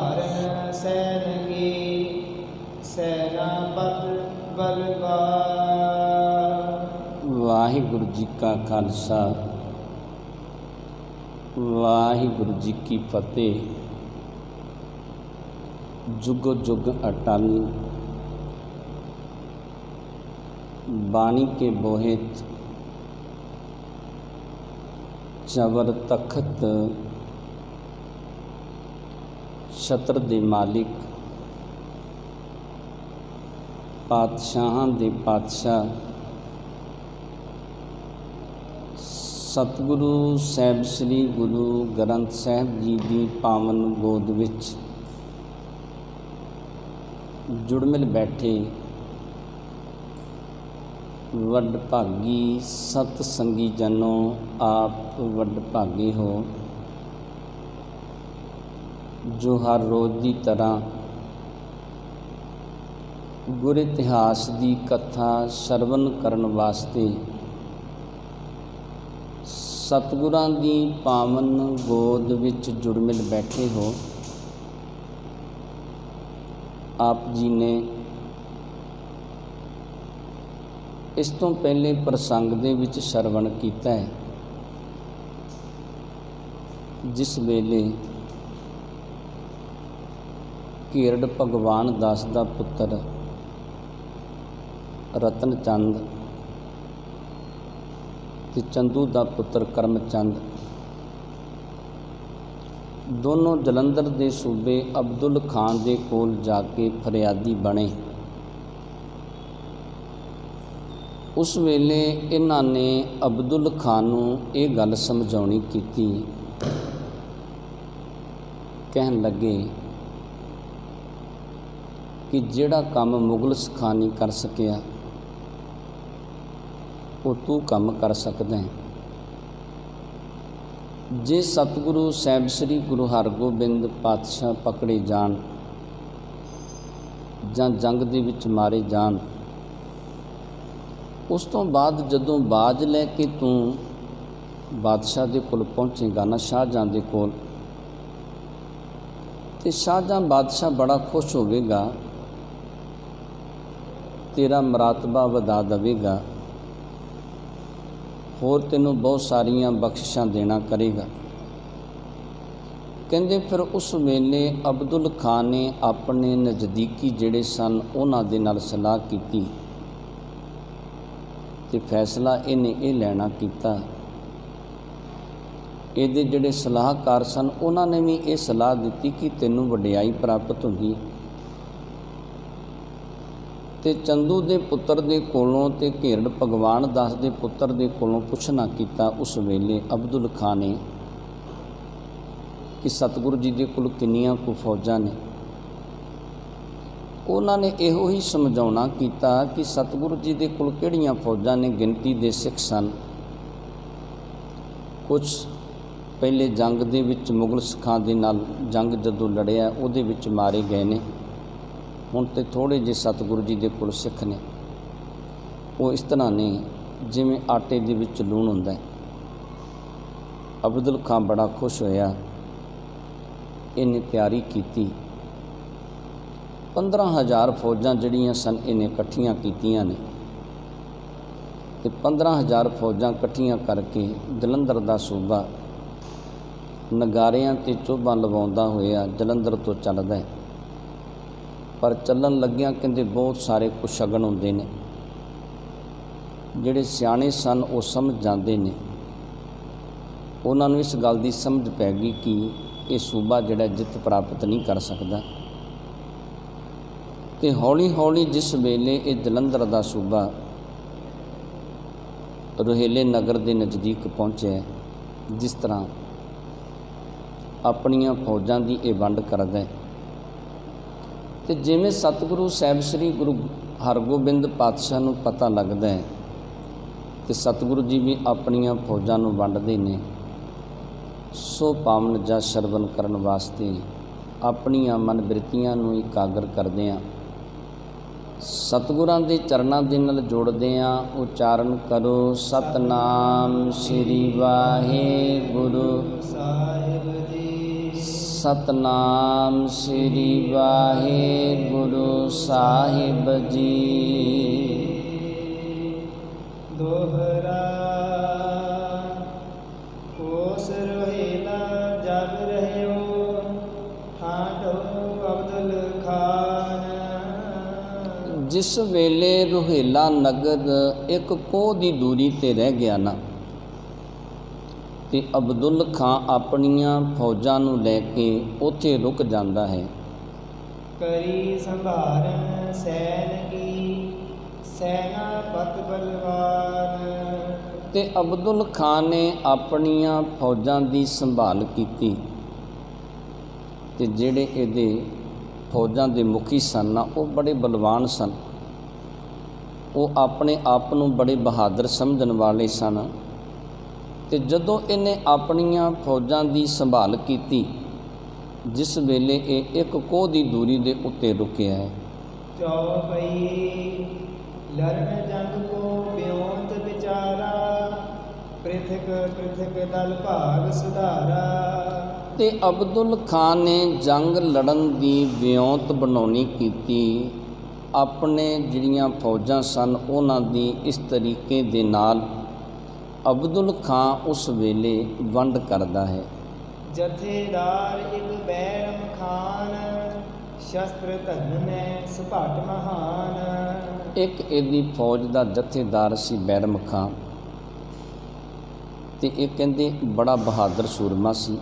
ਧਾਰਨ ਸੈਨ ਕੀ ਸੈਨਾਪਤ ਬਲਕਾਰ। ਵਾਹਿਗੁਰੂ ਜੀ ਕਾ ਖਾਲਸਾ ਵਾਹਿਗੁਰੂ ਜੀ ਕੀ ਫਤਿਹ। ਜੁਗ ਜੁਗ ਅਟਲ बाणी के बोहित चवर तखत छत्र दे मालिक पातशाहां दे पातशाह सतगुरु साहिब श्री गुरु ग्रंथ साहिब जी की पावन गोद विच जुड़ मिल बैठे वडभागी सतसंगी जनों, आप वडभागे हो जो हर रोज़ की तरह गुर इतिहास की कथा श्रवण करन वास्ते सतगुरां की पावन गोद विच जुड़ मिल बैठे हो। आप जी ने इस तो पहले प्रसंग दे विच श्रवण कीता है, जिस वेले घेरड़ भगवान दास दा पुत्र रतन चंद ते चंदू दा पुत्र करमचंद दोनों जलंधर दे सूबे अब्दुल खान दे कोल जाके फरियादी बने। उस वेले इन्हां ने अब्दुल खान नूं ये गल समझाउणी कीती। कहन लगे कि जिहड़ा काम मुगल सखां नहीं कर सकिया वो तू काम कर सकदा है। जे सतगुरु साहिब श्री गुरु हरगोबिंद पातशाह पकड़े जान जां जंग दे विच मारे जान, उस तो बाद जदों बाज लैके तू बादशाह दे कोल पहुँचेगा ना, शाहजहां दे कोल, ते शाहजहां बादशाह बड़ा खुश होवेगा, तेरा मरातबा वधा देवेगा, होर तैनूं बहुत सारियां बख्शिशां देना करेगा। कहंदे फिर उस वेले अब्दुल खान ने अपने नज़दीकी जिहड़े सन उन्हां दे नाल सलाह कीती ते फैसला इन्हें ये लैना कीता। इहदे जिहड़े सलाहकार सन उन्होंने भी ये सलाह दी कि तैनूं वडियाई प्राप्त होगी। ते चंदू दे पुत्र दे कोलों ते घेरड़ भगवान दास दे पुत्र दे कोलों पुछना कीता उस वेले अब्दुल खान ने कि सतगुरु जी दे कोल किन्नियां को फौजां ने। उन्होंने इहो ही समझाउणा कीता कि सतगुरु जी दे कोल किहड़ियां फौजां ने, गिनती दे सिख सन। कुछ पहले जंग दे विच मुगल सिखां दे नाल जंग जदों लड़िया उहदे विच मारे गए ने। हुण ते थोड़े जे सतगुरु जी दे कोल सिख ने, वो इस तरह ने जिवें आटे दे विच लूण हुंदा है। अब्दुल खान बड़ा खुश होया, इन्हें तैयारी कीती। 15,000 फौजां जड़ियां सन इन्हें इकट्ठियां कीतियां ने ते 15,000 फौजां इकट्ठियां करके जलंधर दा सूबा नगारियां ते चोभां लवाउंदा होया जलंधर तो चलदा है। पर चलन लग्गियां कहंदे बहुत सारे कुछ शगन हुंदे ने, जिहड़े सियाणे सन वो समझ जांदे ने। उन्हां नूं इस गल दी समझ पै गई कि ये सूबा जिहड़ा जित प्राप्त नहीं कर सकदा। ते हौली हौली जिस वेले ये जलंधर दा सूबा रोहेले नगर के नज़दीक पहुँचे, जिस तरह अपनियां फौजां की यह वंड करदा है, ते जिवें सतगुरु साहिब श्री गुरु हरगोबिंद पातशाह नूं पता लगदा है ते सतगुरु जी भी अपनियां फौजां नूं वंडदे ने। सो पावन जा श्रवण करन वास्ते अपनियां मन बिरतियां नूं इकागर करदिआं सतगुरां दे चरनां दे नाल जोड़दिआं उचारण करो सतनाम श्री वाहिगुरु साहिब जी। ਸਤਨਾਮ ਸ੍ਰੀ ਵਾਹਿਗੁਰੂ ਸਾਹਿਬ ਜੀ। ਦੋਹਰਾ ਕੋਸ ਰੋਹਿਲਾ ਜਗ ਰਹਿਓ ਠਾਠੋ ਅਬਦੁਲ ਖਾਨ। ਜਿਸ ਵੇਲੇ ਰੋਹਿਲਾ ਨਗਰ ਇੱਕ ਕੋਹ ਦੀ ਦੂਰੀ ਤੇ ਰਹਿ ਗਿਆ ਨਾ, ਤੇ ਅਬਦੁਲ ਖਾਂ ਆਪਣੀਆਂ ਫੌਜਾਂ ਨੂੰ ਲੈ ਕੇ ਉੱਥੇ ਰੁਕ ਜਾਂਦਾ ਹੈ। ਕਰੀ ਸੰਭਾਰਨ ਸੈਨ ਕੀ ਸੈਨਾ ਪਤ ਬਲਵਾਨ। ਤੇ ਅਬਦੁਲ ਖਾਂ ਨੇ ਆਪਣੀਆਂ ਫੌਜਾਂ ਦੀ ਸੰਭਾਲ ਕੀਤੀ, ਤੇ ਜਿਹੜੇ ਇਹਦੇ ਫੌਜਾਂ ਦੇ ਮੁਖੀ ਸਨ ਨਾ, ਉਹ ਬੜੇ ਬਲਵਾਨ ਸਨ। ਉਹ ਆਪਣੇ ਆਪ ਨੂੰ ਬੜੇ ਬਹਾਦਰ ਸਮਝਣ ਵਾਲੇ ਸਨ। ਤੇ ਜਦੋਂ ਇਹਨੇ ਆਪਣੀਆਂ ਫੌਜਾਂ ਦੀ ਸੰਭਾਲ ਕੀਤੀ, ਜਿਸ ਵੇਲੇ ਇਹ ਇੱਕ ਕੋਹ ਦੀ ਦੂਰੀ ਦੇ ਉੱਤੇ ਰੁਕਿਆ ਹੈ। ਚੌਪਈ ਲਰਨ ਜੰਗ ਕੋ ਬਿਉਂਤ ਵਿਚਾਰਾ ਪ੍ਰਿਥਕ ਪ੍ਰਿਥਕ ਦਲ ਭਾਗ ਸੁਧਾਰਾ। ਤੇ ਅਬਦੁਲ ਖਾਂ ਨੇ ਜੰਗ ਲੜਨ ਦੀ ਵਿਉਂਤ ਬਣਾਉਣੀ ਕੀਤੀ। ਆਪਣੇ ਜਿਹੜੀਆਂ ਫੌਜਾਂ ਸਨ ਉਹਨਾਂ ਦੀ ਇਸ ਤਰੀਕੇ ਦੇ ਨਾਲ ਅਬਦੁਲ ਖਾਂ ਉਸ ਵੇਲੇ ਵੰਡ ਕਰਦਾ ਹੈ। ਜਥੇਦਾਰ ਇੱਕ ਬੈਰਮ ਖਾਨ ਸ਼ਸਤਰ ਧਨ ਮੈਂ ਸੁਭਾਟ ਮਹਾਨ। ਇੱਕ ਇਹਦੀ ਫੌਜ ਦਾ ਜਥੇਦਾਰ ਸੀ ਬੈਰਮ ਖਾਂ, ਤੇ ਇਹ ਕਹਿੰਦੇ ਬੜਾ ਬਹਾਦਰ ਸੂਰਮਾ ਸੀ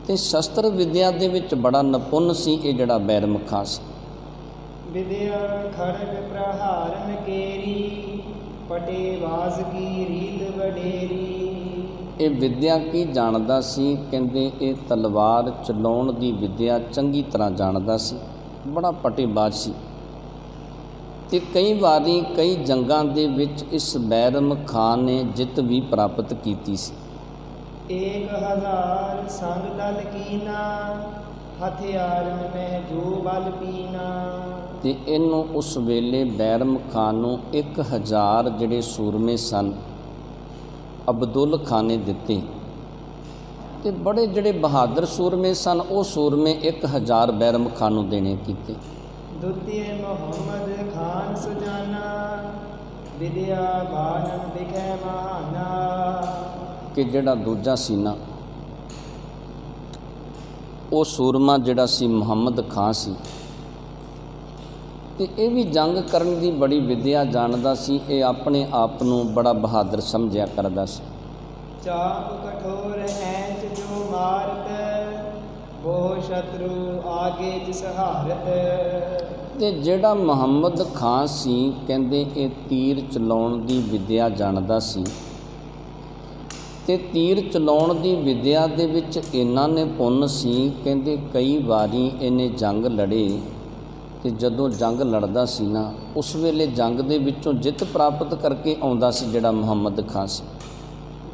ਤੇ ਸ਼ਸਤਰ ਵਿਦਿਆ ਦੇ ਵਿੱਚ ਬੜਾ ਨਿਪੁੰਨ ਸੀ ਇਹ ਜਿਹੜਾ ਬੈਰਮ ਖਾਂ ਸੀ। ਵਿਦਿਆ ਖੜਗ ਪ੍ਰਹਾਰਨ ਕੇਰੀ ਪਟੇ ਬਾਜ਼ ਕੀ ਰੀਤ ਵਡੇਰੀ। ਇਹ ਵਿਦਿਆ ਕੀ ਜਾਣਦਾ ਸੀ? ਕਹਿੰਦੇ ਇਹ ਤਲਵਾਰ ਚਲਾਉਣ ਦੀ ਵਿਦਿਆ ਚੰਗੀ ਤਰ੍ਹਾਂ ਜਾਣਦਾ ਸੀ, ਬੜਾ ਪਟੇਬਾਜ਼ ਸੀ। ਤੇ ਕਈ ਵਾਰੀ ਕਈ ਜੰਗਾਂ ਦੇ ਵਿੱਚ ਇਸ ਬੈਰਮ ਖਾਂ ਨੇ ਜਿੱਤ ਵੀ ਪ੍ਰਾਪਤ ਕੀਤੀ ਸੀ। 1000 ਸੰਗ ਦਲ ਕੀਨਾ ਹਥਿਆਰਨ ਮੈਂ ਜੋ ਬਲ ਪੀਨਾ। ਤੇ ਇਹਨੂੰ ਉਸ ਵੇਲੇ ਬੈਰਮ ਖਾਨ ਨੂੰ 1000 ਜਿਹੜੇ ਸੂਰਮੇ ਸਨ ਅਬਦੁਲ ਖਾਨ ਨੇ ਦਿੱਤੇ। ਤੇ ਬੜੇ ਜਿਹੜੇ ਬਹਾਦਰ ਸੂਰਮੇ ਸਨ ਉਹ ਸੂਰਮੇ 1000 ਬੈਰਮ ਖਾਨ ਨੂੰ ਦੇਣੇ ਕੀਤੇ। ਦੁਤੀਏ ਮੁਹੰਮਦ ਖਾਨ ਸੁਜਾਨਾ ਵਿਦਿਆ ਬਾਨਨ ਦਿਖੈ ਮਹਾਨਾ। ਕਿ ਜਿਹੜਾ ਦੂਜਾ ਸੀ ਨਾ, ਉਹ ਸੂਰਮਾ ਜਿਹੜਾ ਸੀ ਮੁਹੰਮਦ ਖਾਂ ਸੀ, ਤੇ ਇਹ ਵੀ ਜੰਗ ਕਰਨ ਦੀ ਬੜੀ ਵਿਦਿਆ ਜਾਣਦਾ ਸੀ। ਇਹ ਆਪਣੇ ਆਪ ਨੂੰ ਬੜਾ ਬਹਾਦਰ ਸਮਝਿਆ ਕਰਦਾ ਸੀ। ਚਾਪ ਕਠੋਰ ਐਂਚ ਜੋ ਮਾਰਤ ਉਹ ਸ਼ਤਰੂ ਆਗੇ ਜਿਸ ਹਾਰਤ। ਤੇ ਜਿਹੜਾ ਮੁਹੰਮਦ ਖਾਂ ਸੀ, ਕਹਿੰਦੇ ਇਹ ਤੀਰ ਚਲਾਉਣ ਦੀ ਵਿਦਿਆ ਜਾਣਦਾ ਸੀ। ਤੇ ਤੀਰ ਚਲਾਉਣ ਦੀ ਵਿਦਿਆ ਦੇ ਵਿੱਚ ਇੰਨਾ ਨਿਪੁੰਨ ਸੀ, ਕਹਿੰਦੇ ਕਈ ਵਾਰੀ ਇਹਨੇ ਜੰਗ ਲੜੇ। ਤੇ ਜਦੋਂ ਜੰਗ ਲੜਦਾ ਸੀ ਨਾ, ਉਸ ਵੇਲੇ ਜੰਗ ਦੇ ਵਿੱਚੋਂ ਜਿੱਤ ਪ੍ਰਾਪਤ ਕਰਕੇ ਆਉਂਦਾ ਸੀ ਜਿਹੜਾ ਮੁਹੰਮਦ ਖਾਂ ਸੀ।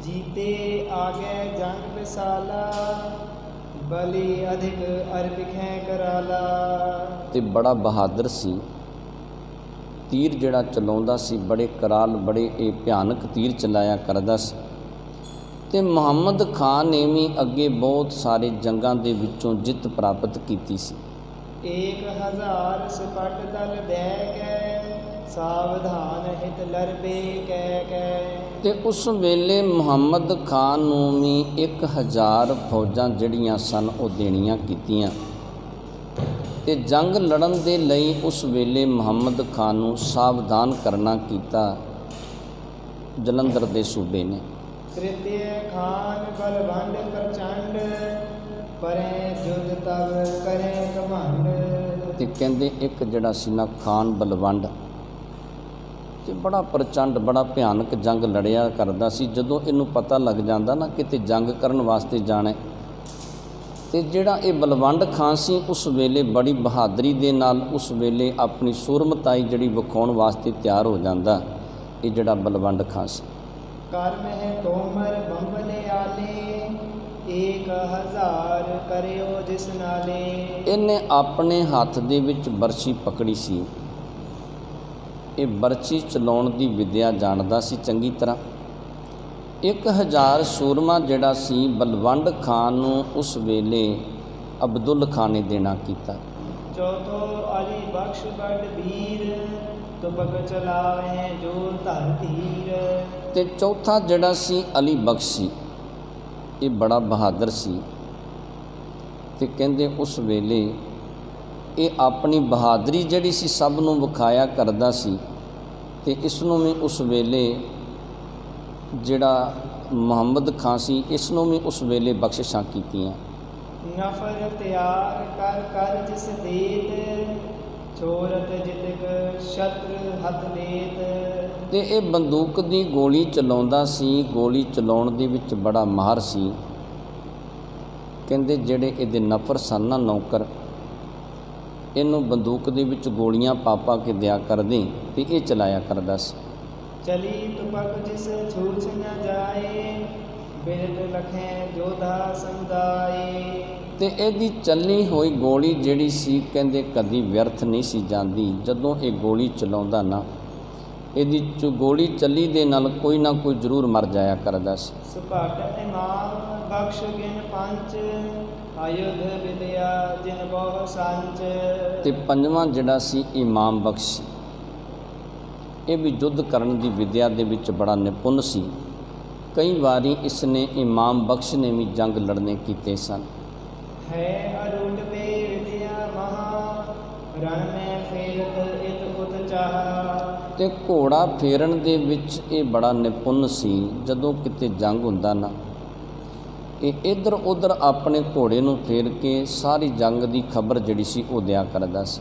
ਜੀਤੇ ਆਗੇ ਜੰਗ ਵਿਸਾਲਾ ਬਲੀ ਅਧਿਕ ਅਰਬਿਖੈ ਕਰਾਲਾ। ਤੇ ਬੜਾ ਬਹਾਦਰ ਸੀ। ਤੀਰ ਜਿਹੜਾ ਚਲਾਉਂਦਾ ਸੀ ਬੜੇ ਕਰਾਲ, ਬੜੇ ਇਹ ਭਿਆਨਕ ਤੀਰ ਚਲਾਇਆ ਕਰਦਾ ਸੀ। ਤੇ ਮੁਹੰਮਦ ਖਾਂ ਨੇ ਵੀ ਅੱਗੇ ਬਹੁਤ ਸਾਰੇ ਜੰਗਾਂ ਦੇ ਵਿੱਚੋਂ ਜਿੱਤ ਪ੍ਰਾਪਤ ਕੀਤੀ ਸੀ। 1000 ਸਪਟ ਦਲ ਬਹਿ ਗਏ ਸਾਵਧਾਨ ਹਿਤ ਲਰਬੇ ਕਹਿ ਕਹਿ। ਤੇ ਉਸ ਵੇਲੇ ਮੁਹੰਮਦ ਖਾਂ ਨੂੰ ਵੀ 1000 ਫੌਜਾਂ ਜਿਹੜੀਆਂ ਸਨ ਉਹ ਦੇਣੀਆਂ ਕੀਤੀਆਂ। ਤੇ ਜੰਗ ਲੜਨ ਦੇ ਲਈ ਉਸ ਵੇਲੇ ਮੁਹੰਮਦ ਖਾਂ ਨੂੰ ਸਾਵਧਾਨ ਕਰਨਾ ਕੀਤਾ ਜਲੰਧਰ ਦੇ ਸੂਬੇ ਨੇ। ਤ੍ਰਿਤੀਯ ਖਾਨ ਬਲਵੰਡ ਪ੍ਰਚੰਡ ਪਰੇ ਜੁਗ ਤਬ ਕਰੇ ਕਮੰਡ। ਤੇ ਕਹਿੰਦੇ ਇੱਕ ਜਿਹੜਾ ਸੀ ਨਾ ਖਾਨ ਬਲਵੰਡ, ਤੇ ਬੜਾ ਪ੍ਰਚੰਡ, ਬੜਾ ਭਿਆਨਕ ਜੰਗ ਲੜਿਆ ਕਰਦਾ ਸੀ। ਜਦੋਂ ਇਹਨੂੰ ਪਤਾ ਲੱਗ ਜਾਂਦਾ ਨਾ ਕਿਤੇ ਜੰਗ ਕਰਨ ਵਾਸਤੇ ਜਾਣਾ, ਤੇ ਜਿਹੜਾ ਇਹ ਬਲਵੰਡ ਖਾਨ ਸੀ ਉਸ ਵੇਲੇ ਬੜੀ ਬਹਾਦਰੀ ਦੇ ਨਾਲ ਉਸ ਵੇਲੇ ਆਪਣੀ ਸੂਰਮਤਾਈ ਜਿਹੜੀ ਵਿਖਾਉਣ ਵਾਸਤੇ ਤਿਆਰ ਹੋ ਜਾਂਦਾ। ਇਹ ਜਿਹੜਾ ਬਲਵੰਡ ਖਾਨ ਸੀ। ਕਰ ਮਹਿ ਤੋਮਰ ਬੰਬਲੇ ਆਲੇ 1000 ਕਰਿਓ ਜਿਸ ਨਾਲੇ। ਇਹਨੇ ਆਪਣੇ ਹੱਥ ਦੇ ਵਿੱਚ ਬਰਛੀ ਪਕੜੀ ਸੀ। ਇਹ ਬਰਛੀ ਚਲਾਉਣ ਦੀ ਵਿਦਿਆ ਜਾਣਦਾ ਸੀ ਚੰਗੀ ਤਰ੍ਹਾਂ। 1000 ਸੂਰਮਾ ਜਿਹੜਾ ਸੀ ਬਲਵੰਡ ਖਾਨ ਨੂੰ ਉਸ ਵੇਲੇ ਅਬਦੁੱਲ ਖਾਨ ਨੇ ਦੇਣਾ ਕੀਤਾ। ਚੌਥੋ ਅਲੀ ਬਖਸ਼ ਬੜ ਵੀਰ, ਤੁਪਕ ਚਲਾਵੇ ਜੋ ਧਰ ਧੀਰ। ਤੇ ਚੌਥਾ ਜਿਹੜਾ ਸੀ ਅਲੀ ਬਖਸ਼ ਸੀ, ਇਹ ਬੜਾ ਬਹਾਦਰ ਸੀ ਤੇ ਕਹਿੰਦੇ ਉਸ ਵੇਲੇ ਇਹ ਆਪਣੀ ਬਹਾਦਰੀ ਜਿਹੜੀ ਸੀ ਸਭ ਨੂੰ ਵਿਖਾਇਆ ਕਰਦਾ ਸੀ ਤੇ ਇਸ ਨੂੰ ਵੀ ਉਸ ਵੇਲੇ ਜਿਹੜਾ ਮੁਹੰਮਦ ਖਾਂ ਸੀ ਇਸ ਨੂੰ ਵੀ ਉਸ ਵੇਲੇ ਬਖਸ਼ਿਸ਼ਾਂ ਕੀਤੀਆਂ। ਨਫਰ ਤਿਆਰ ਕਰ ਕਰ ਜਿਸ ਦੇਤ, ਛੋਰਤ ਜਿਤਕ ਸ਼ਤਰ ਹੱਥ ਦੇਤ। ਤੇ ਇਹ ਬੰਦੂਕ ਦੀ ਗੋਲੀ ਚਲਾਉਂਦਾ ਸੀ, ਗੋਲੀ ਚਲਾਉਣ ਦੇ ਵਿੱਚ ਬੜਾ ਮਾਹਰ ਸੀ। ਕਹਿੰਦੇ ਜਿਹੜੇ ਇਹਦੇ ਨਫਰ ਸਨ ਨਾ ਨੌਕਰ, ਇਹਨੂੰ ਬੰਦੂਕ ਦੇ ਵਿੱਚ ਗੋਲੀਆਂ ਪਾ ਕੇ ਦਿਆ ਕਰਦੇ ਤੇ ਇਹ ਚਲਾਇਆ ਕਰਦਾ ਸੀ। ਚਲੀ ਤੁਪਕ ਜਿਸ ਛੂਛ ਨ ਜਾਏ, ਬਿਰਦ ਲਖੈ ਜੋਧਾ ਸਮਦਾਏ। ਤੇ ਇਹਦੀ ਚੱਲੀ ਹੋਈ ਗੋਲੀ ਜਿਹੜੀ ਸੀ ਕਹਿੰਦੇ ਕਦੀ ਵਿਅਰਥ ਨਹੀਂ ਸੀ ਜਾਂਦੀ। ਜਦੋਂ ਇਹ ਗੋਲੀ ਚਲਾਉਂਦਾ ਨਾ, ਇਹਦੀ ਗੋਲੀ ਚੱਲੀ ਦੇ ਨਾਲ ਕੋਈ ਨਾ ਕੋਈ ਜ਼ਰੂਰ ਮਰ ਜਾਇਆ ਕਰਦਾ ਸੀ। ਸੁਭਾਟ ਇਮਾਮ ਬਖਸ਼ ਗਿਨ ਪੰਚ, ਆਯੁਧ ਵਿਦਿਆ ਜਿਨ ਬਹੁ ਸੰਚ। ਤੇ ਪੰਜਵਾਂ ਜਿਹੜਾ ਸੀ ਇਮਾਮ ਬਖਸ਼, ਇਹ ਵੀ ਯੁੱਧ ਕਰਨ ਦੀ ਵਿਦਿਆ ਦੇ ਵਿੱਚ ਬੜਾ ਨਿਪੁੰਨ ਸੀ। ਕਈ ਵਾਰੀ ਇਸ ਨੇ ਇਮਾਮ ਬਖਸ਼ ਨੇ ਵੀ ਜੰਗ ਲੜਨੇ ਕੀਤੇ ਸਨ। ਹੈ ਅਰੁਟ ਤੇ ਵਿਦਿਆ ਮਹਾ, ਰਣ ਮੈਂ ਫੇਰਤ ਇਤ ਪੁਤ ਚਾਹਾ। ਤੇ ਘੋੜਾ ਫੇਰਨ ਦੇ ਵਿੱਚ ਇਹ ਬੜਾ ਨਿਪੁੰਨ ਸੀ। ਜਦੋਂ ਕਿਤੇ ਜੰਗ ਹੁੰਦਾ ਨਾ, ਇਹ ਇੱਧਰ ਉੱਧਰ ਆਪਣੇ ਘੋੜੇ ਨੂੰ ਫੇਰ ਕੇ ਸਾਰੀ ਜੰਗ ਦੀ ਖਬਰ ਜਿਹੜੀ ਸੀ ਉਹ ਦਿਆ ਕਰਦਾ ਸੀ।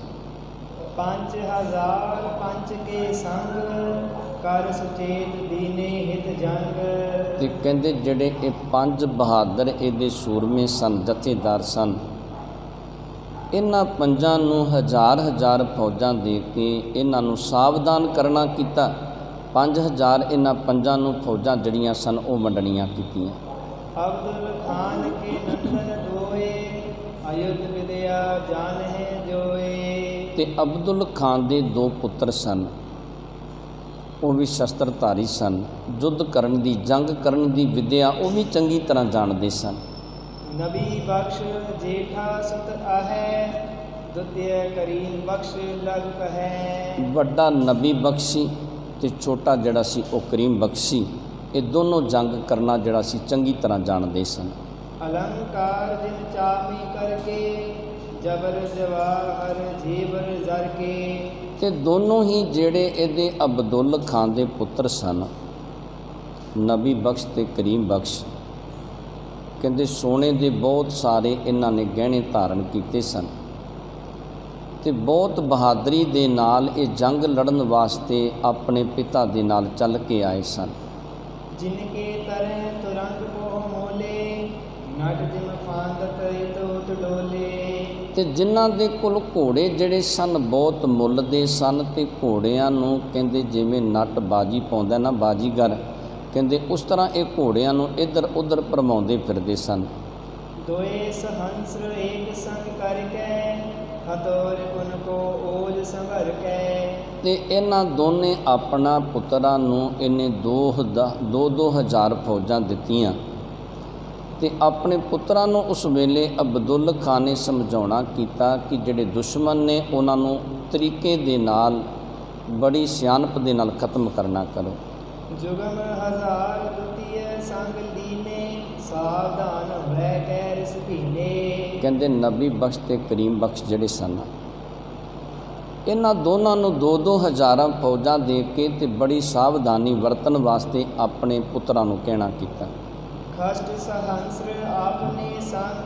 5000 ਪੰਚ ਕੇ ਸੰਗ, ਕਰ ਸੁਚੇਤ ਦੀਨੇ ਹਿਤ ਜੰਗ। ਤੇ ਕਹਿੰਦੇ ਜਿਹੜੇ ਇਹ 5 ਬਹਾਦਰ ਇਹਦੇ ਸੂਰਮੇ ਸਨ, ਜਥੇਦਾਰ ਸਨ, ਇਹਨਾਂ ਪੰਜਾਂ ਨੂੰ ਹਜ਼ਾਰ ਫੌਜਾਂ ਦੇ ਕੇ ਇਹਨਾਂ ਨੂੰ ਸਾਵਧਾਨ ਕਰਨਾ ਕੀਤਾ। 5000 ਇਹਨਾਂ ਪੰਜਾਂ ਨੂੰ ਫੌਜਾਂ ਜਿਹੜੀਆਂ ਸਨ ਉਹ ਵੰਡਣੀਆਂ ਕੀਤੀਆਂ। ਅਬਦੁਲ ਖਾਨ ਕੇ ਨੰਦਨ ਦੋਏ, ਅਯੁਧ ਵਿਦਿਆ ਜਾਨ ਹੈ ਜੋਏ। ਤੇ ਅਬਦੁਲ ਖਾਨ ਦੇ 2 ਪੁੱਤਰ ਸਨ, ਉਹ ਵੀ ਸ਼ਸਤਰਧਾਰੀ ਸਨ। ਯੁੱਧ ਕਰਨ ਦੀ, ਜੰਗ ਕਰਨ ਦੀ ਵਿਦਿਆ ਉਹ ਵੀ ਚੰਗੀ ਤਰ੍ਹਾਂ ਜਾਣਦੇ ਸਨ। ਨਬੀ ਬਖਸ਼ ਜੇਠਾ ਸੁਤ ਆਹੈ, ਦੁਤਿਯ ਕਰੀਮ ਬਖਸ਼ ਲਗ ਕਹੈ। ਵੱਡਾ ਨਬੀ ਬਖਸ਼ੀ ਤੇ ਛੋਟਾ ਜਿਹੜਾ ਸੀ ਉਹ ਕਰੀਮ ਬਖਸ਼ੀ, ਇਹ ਦੋਨੋਂ ਜੰਗ ਕਰਨਾ ਜਿਹੜਾ ਸੀ ਚੰਗੀ ਤਰ੍ਹਾਂ ਜਾਣਦੇ ਸਨ। ਅਲੰਕਾਰ ਜਿਨ ਚਾਮੀ ਕਰਕੇ, ਜਬਰ ਜਵਾਹਰ ਜੀਵਰ ਜ਼ਰ ਕੇ। ਤੇ ਦੋਨੋਂ ਹੀ ਜਿਹੜੇ ਇਹਦੇ ਅਬਦੁੱਲ ਖਾਨ ਦੇ ਪੁੱਤਰ ਸਨ, ਨਬੀ ਬਖਸ਼ ਤੇ ਕਰੀਮ ਬਖਸ਼, ਕਹਿੰਦੇ ਸੋਨੇ ਦੇ ਬਹੁਤ ਸਾਰੇ ਇਹਨਾਂ ਨੇ ਗਹਿਣੇ ਧਾਰਨ ਕੀਤੇ ਸਨ ਤੇ ਬਹੁਤ ਬਹਾਦਰੀ ਦੇ ਨਾਲ ਇਹ ਜੰਗ ਲੜਨ ਵਾਸਤੇ ਆਪਣੇ ਪਿਤਾ ਦੇ ਨਾਲ ਚੱਲ ਕੇ ਆਏ ਸਨ। ਜਿਨ ਕੇ ਤਰੈ ਤੁਰੰਗ ਮੋਹ ਮੋਲੇ, ਨਟ ਜਿਮ ਫਾਂਦਤ ਇਤੋਤ ਡੋਲੇ। ਤੇ ਜਿਨ੍ਹਾਂ ਦੇ ਕੋਲ ਘੋੜੇ ਜਿਹੜੇ ਸਨ ਬਹੁਤ ਮੁੱਲ ਦੇ ਸਨ ਤੇ ਘੋੜਿਆਂ ਨੂੰ ਕਹਿੰਦੇ ਜਿਵੇਂ ਨੱਟ ਬਾਜੀ ਪਾਉਂਦਾ ਨਾ ਬਾਜੀਗਰ, ਕਹਿੰਦੇ ਉਸ ਤਰ੍ਹਾਂ ਇਹ ਘੋੜਿਆਂ ਨੂੰ ਇੱਧਰ ਉੱਧਰ ਭਰਮਾਉਂਦੇ ਫਿਰਦੇ ਸਨ। ਦੋਏ ਸਹੰਸ ਏਕ ਸੰਗ ਕਰਕੇ, ਹਤੋਰ ਕੁਨ ਕੋ ਓਜ ਸੰਭਰ ਕੇ। ਤੇ ਇਹਨਾਂ ਦੋਨੇ ਆਪਣਾ ਪੁੱਤਰਾਂ ਨੂੰ ਇਹਨੇ 2,000 ਫੌਜਾਂ ਦਿੱਤੀਆਂ ਤੇ ਆਪਣੇ ਪੁੱਤਰਾਂ ਨੂੰ ਉਸ ਵੇਲੇ ਅਬਦੁੱਲ ਖਾਨ ਨੇ ਸਮਝਾਉਣਾ ਕੀਤਾ ਕਿ ਜਿਹੜੇ ਦੁਸ਼ਮਣ ਨੇ ਉਹਨਾਂ ਨੂੰ ਤਰੀਕੇ ਦੇ ਨਾਲ, ਬੜੀ ਸਿਆਣਪ ਦੇ ਨਾਲ ਖਤਮ ਕਰਨਾ ਕਰੋ। ਜੁਗਮ ਹਜ਼ਾਰ ਦੁਤੀਏ ਸੰਗ ਲੀਨੇ, ਸਾਵਧਾਨ ਹੋਇ ਕੈ ਰਿਸ ਭੀਨੇ। ਕਹਿੰਦੇ ਨਬੀ ਬਖਸ਼ ਤੇ ਕਰੀਮ ਬਖਸ਼ ਜਿਹੜੇ ਸਨ, ਇਹਨਾਂ ਦੋਨਾਂ ਨੂੰ 2,000 ਫੌਜਾਂ ਦੇ ਕੇ ਤੇ ਬੜੀ ਸਾਵਧਾਨੀ ਵਰਤਣ ਵਾਸਤੇ ਆਪਣੇ ਪੁੱਤਰਾਂ ਨੂੰ ਕਹਿਣਾ ਕੀਤਾ। ਖਸ਼ਟ ਸਹੰਸਰ ਆਪਨੇ ਸੰਗ,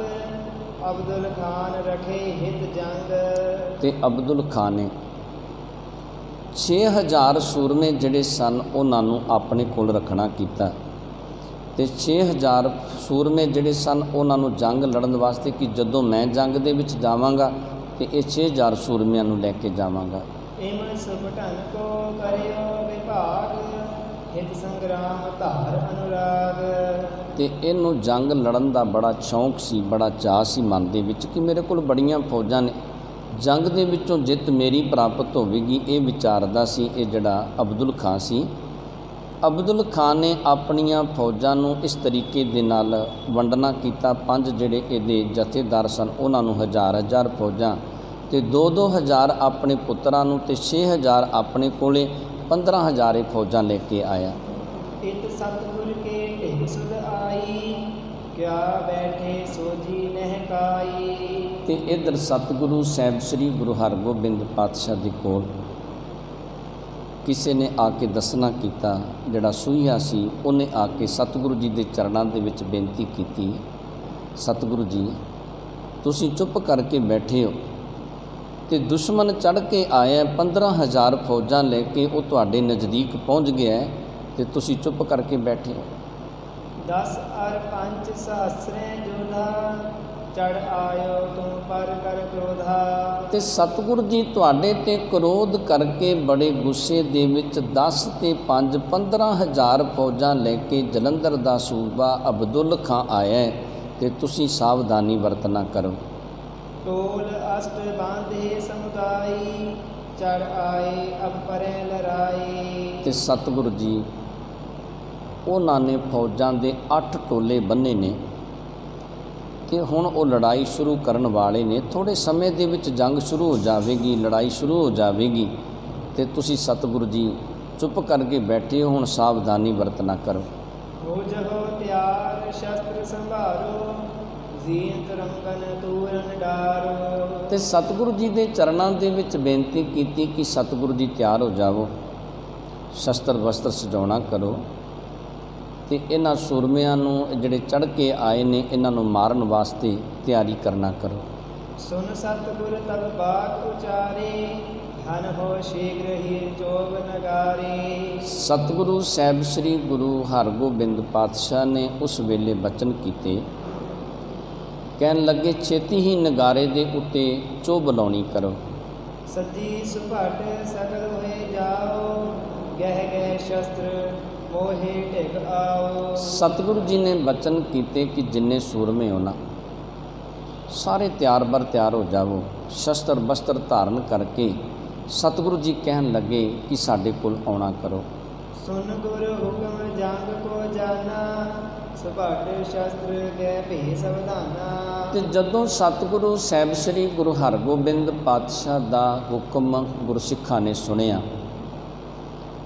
ਅਬਦੁਲ ਖਾਨ ਰਖੇ ਹਿਤ ਜੰਗ। ਤੇ ਅਬਦੁਲ ਖਾਨ ਨੇ 6000 ਸੂਰਮੇ ਜਿਹੜੇ ਸਨ ਉਹਨਾਂ ਨੂੰ ਆਪਣੇ ਕੋਲ ਰੱਖਣਾ ਕੀਤਾ ਤੇ 6000 ਸੂਰਮੇ ਜਿਹੜੇ ਸਨ ਉਹਨਾਂ ਨੂੰ ਜੰਗ ਲੜਨ ਵਾਸਤੇ ਕਿ ਜਦੋਂ ਮੈਂ ਜੰਗ ਦੇ ਵਿੱਚ ਜਾਵਾਂਗਾ ਤੇ ਇਹ 6000 ਸੂਰਮਿਆਂ ਨੂੰ ਲੈ ਕੇ ਜਾਵਾਂਗਾ। ਇਮ ਸੁਭ ਢਨ ਕੋ ਕਰਿਓ ਵਿਭਾਗ, ਹਿਤ ਸੰਗਰਾਮ ਧਾਰ ਅਨੁਰਾਗ। ਤੇ ਇਹਨੂੰ ਜੰਗ ਲੜਨ ਦਾ ਬੜਾ ਸ਼ੌਂਕ ਸੀ, ਬੜਾ ਚਾਅ ਸੀ ਮਨ ਦੇ ਵਿੱਚ ਕਿ ਮੇਰੇ ਕੋਲ ਬੜੀਆਂ ਫੌਜਾਂ ਨੇ, ਜੰਗ ਦੇ ਵਿੱਚੋਂ ਜਿੱਤ ਮੇਰੀ ਪ੍ਰਾਪਤ ਹੋਵੇਗੀ। ਇਹ ਵਿਚਾਰਦਾ ਸੀ ਇਹ ਜਿਹੜਾ ਅਬਦੁਲ ਖਾਨ ਸੀ। ਅਬਦੁਲ ਖਾਨ ਨੇ ਆਪਣੀਆਂ ਫੌਜਾਂ ਨੂੰ ਇਸ ਤਰੀਕੇ ਦੇ ਨਾਲ ਵੰਡਣਾ ਕੀਤਾ। 5 ਜਿਹੜੇ ਇਹਦੇ ਜਥੇਦਾਰ ਸਨ ਉਹਨਾਂ ਨੂੰ 1000 ਫੌਜਾਂ ਤੇ 2-2000 ਆਪਣੇ ਪੁੱਤਰਾਂ ਨੂੰ ਤੇ 6000 ਆਪਣੇ ਕੋਲੇ 15000 ਫੌਜਾਂ ਲੈ ਕੇ ਆਇਆ। ਇਤ ਸਤਿਗੁਰ ਕੇ ਢਿਗ ਸੁਧ ਆਈ, ਕਿਆ ਬੈਠੇ ਸੋਜੀ ਨਹਿਕਾਈ। ਤੇ ਇੱਧਰ ਸਤਿਗੁਰੂ ਸਾਹਿਬ ਸ੍ਰੀ ਗੁਰੂ ਹਰਗੋਬਿੰਦ ਪਾਤਸ਼ਾਹ ਦੇ ਕੋਲ ਕਿਸੇ ਨੇ ਆ ਕੇ ਦੱਸਣਾ ਕੀਤਾ, ਜਿਹੜਾ ਸੂਹੀਆ ਸੀ ਉਹਨੇ ਆ ਕੇ ਸਤਿਗੁਰੂ ਜੀ ਦੇ ਚਰਨਾਂ ਦੇ ਵਿੱਚ ਬੇਨਤੀ ਕੀਤੀ, ਸਤਿਗੁਰੂ ਜੀ ਤੁਸੀਂ ਚੁੱਪ ਕਰਕੇ ਬੈਠੇ ਹੋ ਤੇ ਦੁਸ਼ਮਣ ਚੜ੍ਹ ਕੇ ਆਇਆ 15000 ਫੌਜਾਂ ਲੈ ਕੇ, ਉਹ ਤੁਹਾਡੇ ਨਜ਼ਦੀਕ ਪਹੁੰਚ ਗਿਆ ਤੇ ਤੁਸੀਂ ਚੁੱਪ ਕਰਕੇ ਬੈਠੇ ਹੋ। 10 ਅਰ 5 ਸਹਸਰੇ ਜੋਧਾ, ਚੜ ਆਇਓ ਤੂੰ ਪਰ ਕਰ ਕ੍ਰੋਧਾ। ਤੇ ਸਤਿਗੁਰੂ ਜੀ ਤੁਹਾਡੇ ਤੇ ਕ੍ਰੋਧ ਕਰਕੇ ਬੜੇ ਗੁੱਸੇ ਦੇ ਵਿੱਚ 10 ਤੇ 5 15000 ਫੌਜਾਂ ਲੈ ਕੇ ਜਲੰਧਰ ਦਾ ਸੂਬਾ ਅਬਦੁਲ ਖਾਂ ਆਇਆ ਤੇ ਤੁਸੀਂ ਸਾਵਧਾਨੀ ਵਰਤਣਾ ਕਰੋ। ਟੋਲ ਅਸ਼ਟ ਬਾਂਧੇ ਸਮੁਦਾਈ, ਚੜ ਆਏ ਅਬ ਪਰੇ ਲੜਾਈ। ਤੇ ਸਤਿਗੁਰੂ ਜੀ ਉਹਨਾਂ ਨੇ ਫੌਜਾਂ ਦੇ 8 ਟੋਲੇ ਬੰਨੇ ਨੇ ਤੇ ਹੁਣ ਉਹ ਲੜਾਈ ਸ਼ੁਰੂ ਕਰਨ ਵਾਲੇ ਨੇ। ਥੋੜ੍ਹੇ ਸਮੇਂ ਦੇ ਵਿੱਚ ਜੰਗ ਸ਼ੁਰੂ ਹੋ ਜਾਵੇਗੀ, ਲੜਾਈ ਸ਼ੁਰੂ ਹੋ ਜਾਵੇਗੀ ਤੇ ਤੁਸੀਂ ਸਤਿਗੁਰੂ ਜੀ ਚੁੱਪ ਕਰਕੇ ਬੈਠੇ ਹੋ, ਹੁਣ ਸਾਵਧਾਨੀ ਵਰਤਣਾ ਕਰੋ। ਹੋ ਜਹੋ ਤਿਆਰ ਸ਼ਸਤਰ ਸੰਭਾਰੋ, ਜੀਤ ਰੰਗਨ ਤੂਰਨ ਡਾਰੋ। ਤੇ ਸਤਿਗੁਰੂ ਜੀ ਦੇ ਚਰਨਾਂ ਦੇ ਵਿੱਚ ਬੇਨਤੀ ਕੀਤੀ ਕਿ ਸਤਿਗੁਰੂ ਜੀ ਤਿਆਰ ਹੋ ਜਾਵੋ, ਸ਼ਸਤਰ ਵਸਤਰ ਸਜਾਉਣਾ ਕਰੋ ਤੇ ਇਹਨਾਂ ਸੂਰਮਿਆਂ ਨੂੰ ਜਿਹੜੇ ਚੜ੍ਹ ਕੇ ਆਏ ਨੇ ਇਹਨਾਂ ਨੂੰ ਮਾਰਨ ਵਾਸਤੇ ਤਿਆਰੀ ਕਰਨਾ ਕਰੋ। ਸੁਨ ਸਤਿਗੁਰ ਤਬ ਬਾਤ ਉਚਾਰੇ, ਹਨ ਹੋ ਸ਼ੀਘ੍ਰ ਹੀ ਚੋਬ ਨਗਾਰੇ। ਸਤਿਗੁਰੂ ਸਾਹਿਬ ਸ੍ਰੀ ਗੁਰੂ ਹਰਗੋਬਿੰਦ ਪਾਤਸ਼ਾਹ ਨੇ ਉਸ ਵੇਲੇ ਬਚਨ ਕੀਤੇ, ਕਹਿਣ ਲੱਗੇ ਛੇਤੀ ਹੀ ਨਗਾਰੇ ਦੇ ਉੱਤੇ ਚੋਭ ਲਾਉਣੀ ਕਰੋ। ਸੱਜੀ ਸੁਭਾਟ ਸਗਲ ਹੋਏ ਜਾਓ, ਗਹਿ ਗਹਿ ਸ਼ਸਤਰ ਮੋਹੇ ਢਿਗ ਆਓ। ਸਤਿਗੁਰੂ ਜੀ ਨੇ ਬਚਨ ਕੀਤੇ ਕਿ ਜਿੰਨੇ ਸੂਰਮੇ ਹੋ ਨਾ ਸਾਰੇ ਤਿਆਰ ਬਰ ਤਿਆਰ ਹੋ ਜਾਵੋ, ਸ਼ਸਤਰ ਬਸਤਰ ਧਾਰਨ ਕਰਕੇ ਸਤਿਗੁਰੂ ਜੀ ਕਹਿਣ ਲੱਗੇ ਕਿ ਸਾਡੇ ਕੋਲ ਆਉਣਾ ਕਰੋ। ਸੁਨ ਗੁਰ ਹੁਕਮ ਜੰਗ ਕੋ ਜਾਨਾ, ਸੁਭਾਟ ਸ਼ਸਤਰ ਗੈ ਭੇ ਸਵਧਾਨਾ। ਤੇ ਜਦੋਂ ਸਤਿਗੁਰੂ ਸਾਹਿਬ ਸ੍ਰੀ ਗੁਰੂ ਹਰਗੋਬਿੰਦ ਪਾਤਸ਼ਾਹ ਦਾ ਹੁਕਮ ਗੁਰਸਿੱਖਾਂ ਨੇ ਸੁਣਿਆ